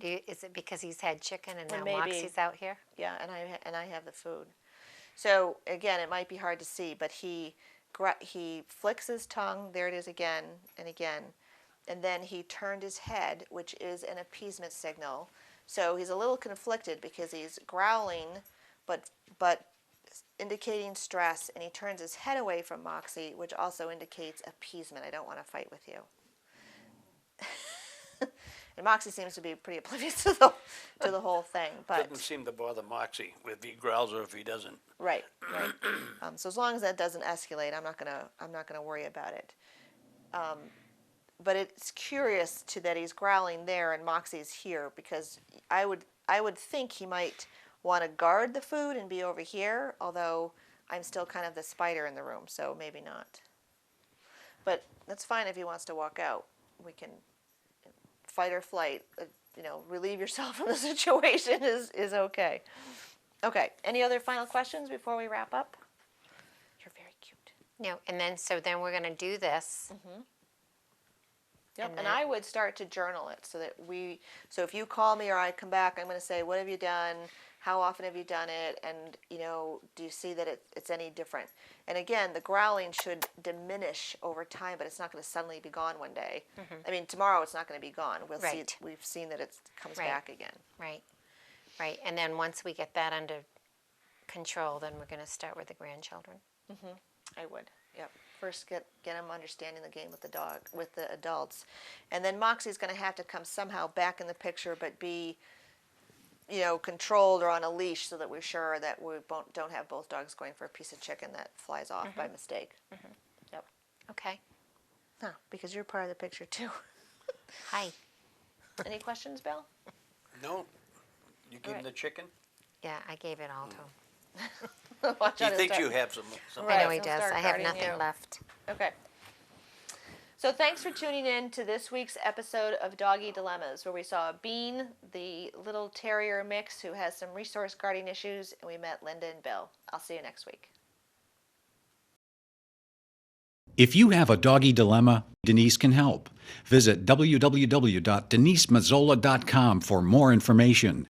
Speaker 3: Is it because he's had chicken and now
Speaker 1: maybe.
Speaker 3: Moxie's out here?
Speaker 1: Yeah, and I have the food. So again, it might be hard to see, but he flicks his tongue. There it is again and again, and then he turned his head, which is an appeasement signal. So he's a little conflicted because he's growling, but indicating stress, and he turns his head away from Moxie, which also indicates appeasement. I don't want to fight with you. And Moxie seems to be pretty oblivious to the whole thing. But
Speaker 4: Doesn't seem to bother Moxie if he growls or if he doesn't.
Speaker 1: right. So as long as that doesn't escalate, I'm not gonna worry about it. But it's curious that he's growling there and Moxie's here, because I would think he might want to guard the food and be over here, although I'm still kind of the spider in the room, so maybe not. But that's fine if he wants to walk out. We can fight or flight, relieve yourself from the situation is okay. Okay, any other final questions before we wrap up?
Speaker 3: No, and then so then we're going to do this.
Speaker 1: Yep.
Speaker 3: And
Speaker 1: And
Speaker 3: then-
Speaker 1: I would start to journal it so that so if you call me or I come back, I'm going to say, what have you done? How often have you done it? And, do you see that it's any different? And again, the growling should diminish over time, but it's not going to suddenly be gone one day. I mean, tomorrow it's not going to be gone.
Speaker 3: Right.
Speaker 1: We've seen that it comes
Speaker 3: Right.
Speaker 1: back again.
Speaker 3: Right, right. And then once we get that under control, then we're going to start with the grandchildren.
Speaker 1: I would. Yep. First, get them understanding the game with the adults, and then Moxie's going to have to come somehow back in the picture, but be, controlled or on a leash, so that we're sure that we don't have both dogs going for a piece of chicken that flies off by mistake. Yep.
Speaker 3: Okay.
Speaker 1: Huh, because you're part of the picture too.
Speaker 3: Hi.
Speaker 1: Any questions, Bill?
Speaker 4: No, you give him
Speaker 1: Right.
Speaker 4: the chicken.
Speaker 3: Yeah, I gave it all to him.
Speaker 1: Watch
Speaker 4: He
Speaker 1: out, he'll
Speaker 4: thinks
Speaker 1: start-
Speaker 4: you have some.
Speaker 1: Right.
Speaker 3: I know he
Speaker 1: he'll
Speaker 3: does.
Speaker 1: start
Speaker 3: I have
Speaker 1: guarding
Speaker 3: nothing
Speaker 1: you.
Speaker 3: left.
Speaker 1: Okay. So thanks for tuning in to this week's episode of Doggy Dilemmas, where we saw Bean, the little terrier mix who has some resource guarding issues, and we met Linda and Bill. I'll see you next week.
Speaker 2: If you have a doggy dilemma, Denise can help. Visit www.denisemazzola.com for more information.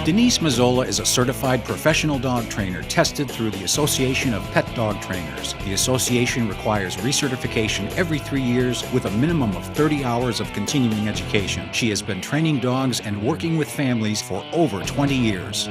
Speaker 2: Denise Mazzola is a certified professional dog trainer tested through the Association of Pet Dog Trainers. The association requires recertification every 3 years with a minimum of 30 hours of continuing education. She has been training dogs and working with families for over 20 years.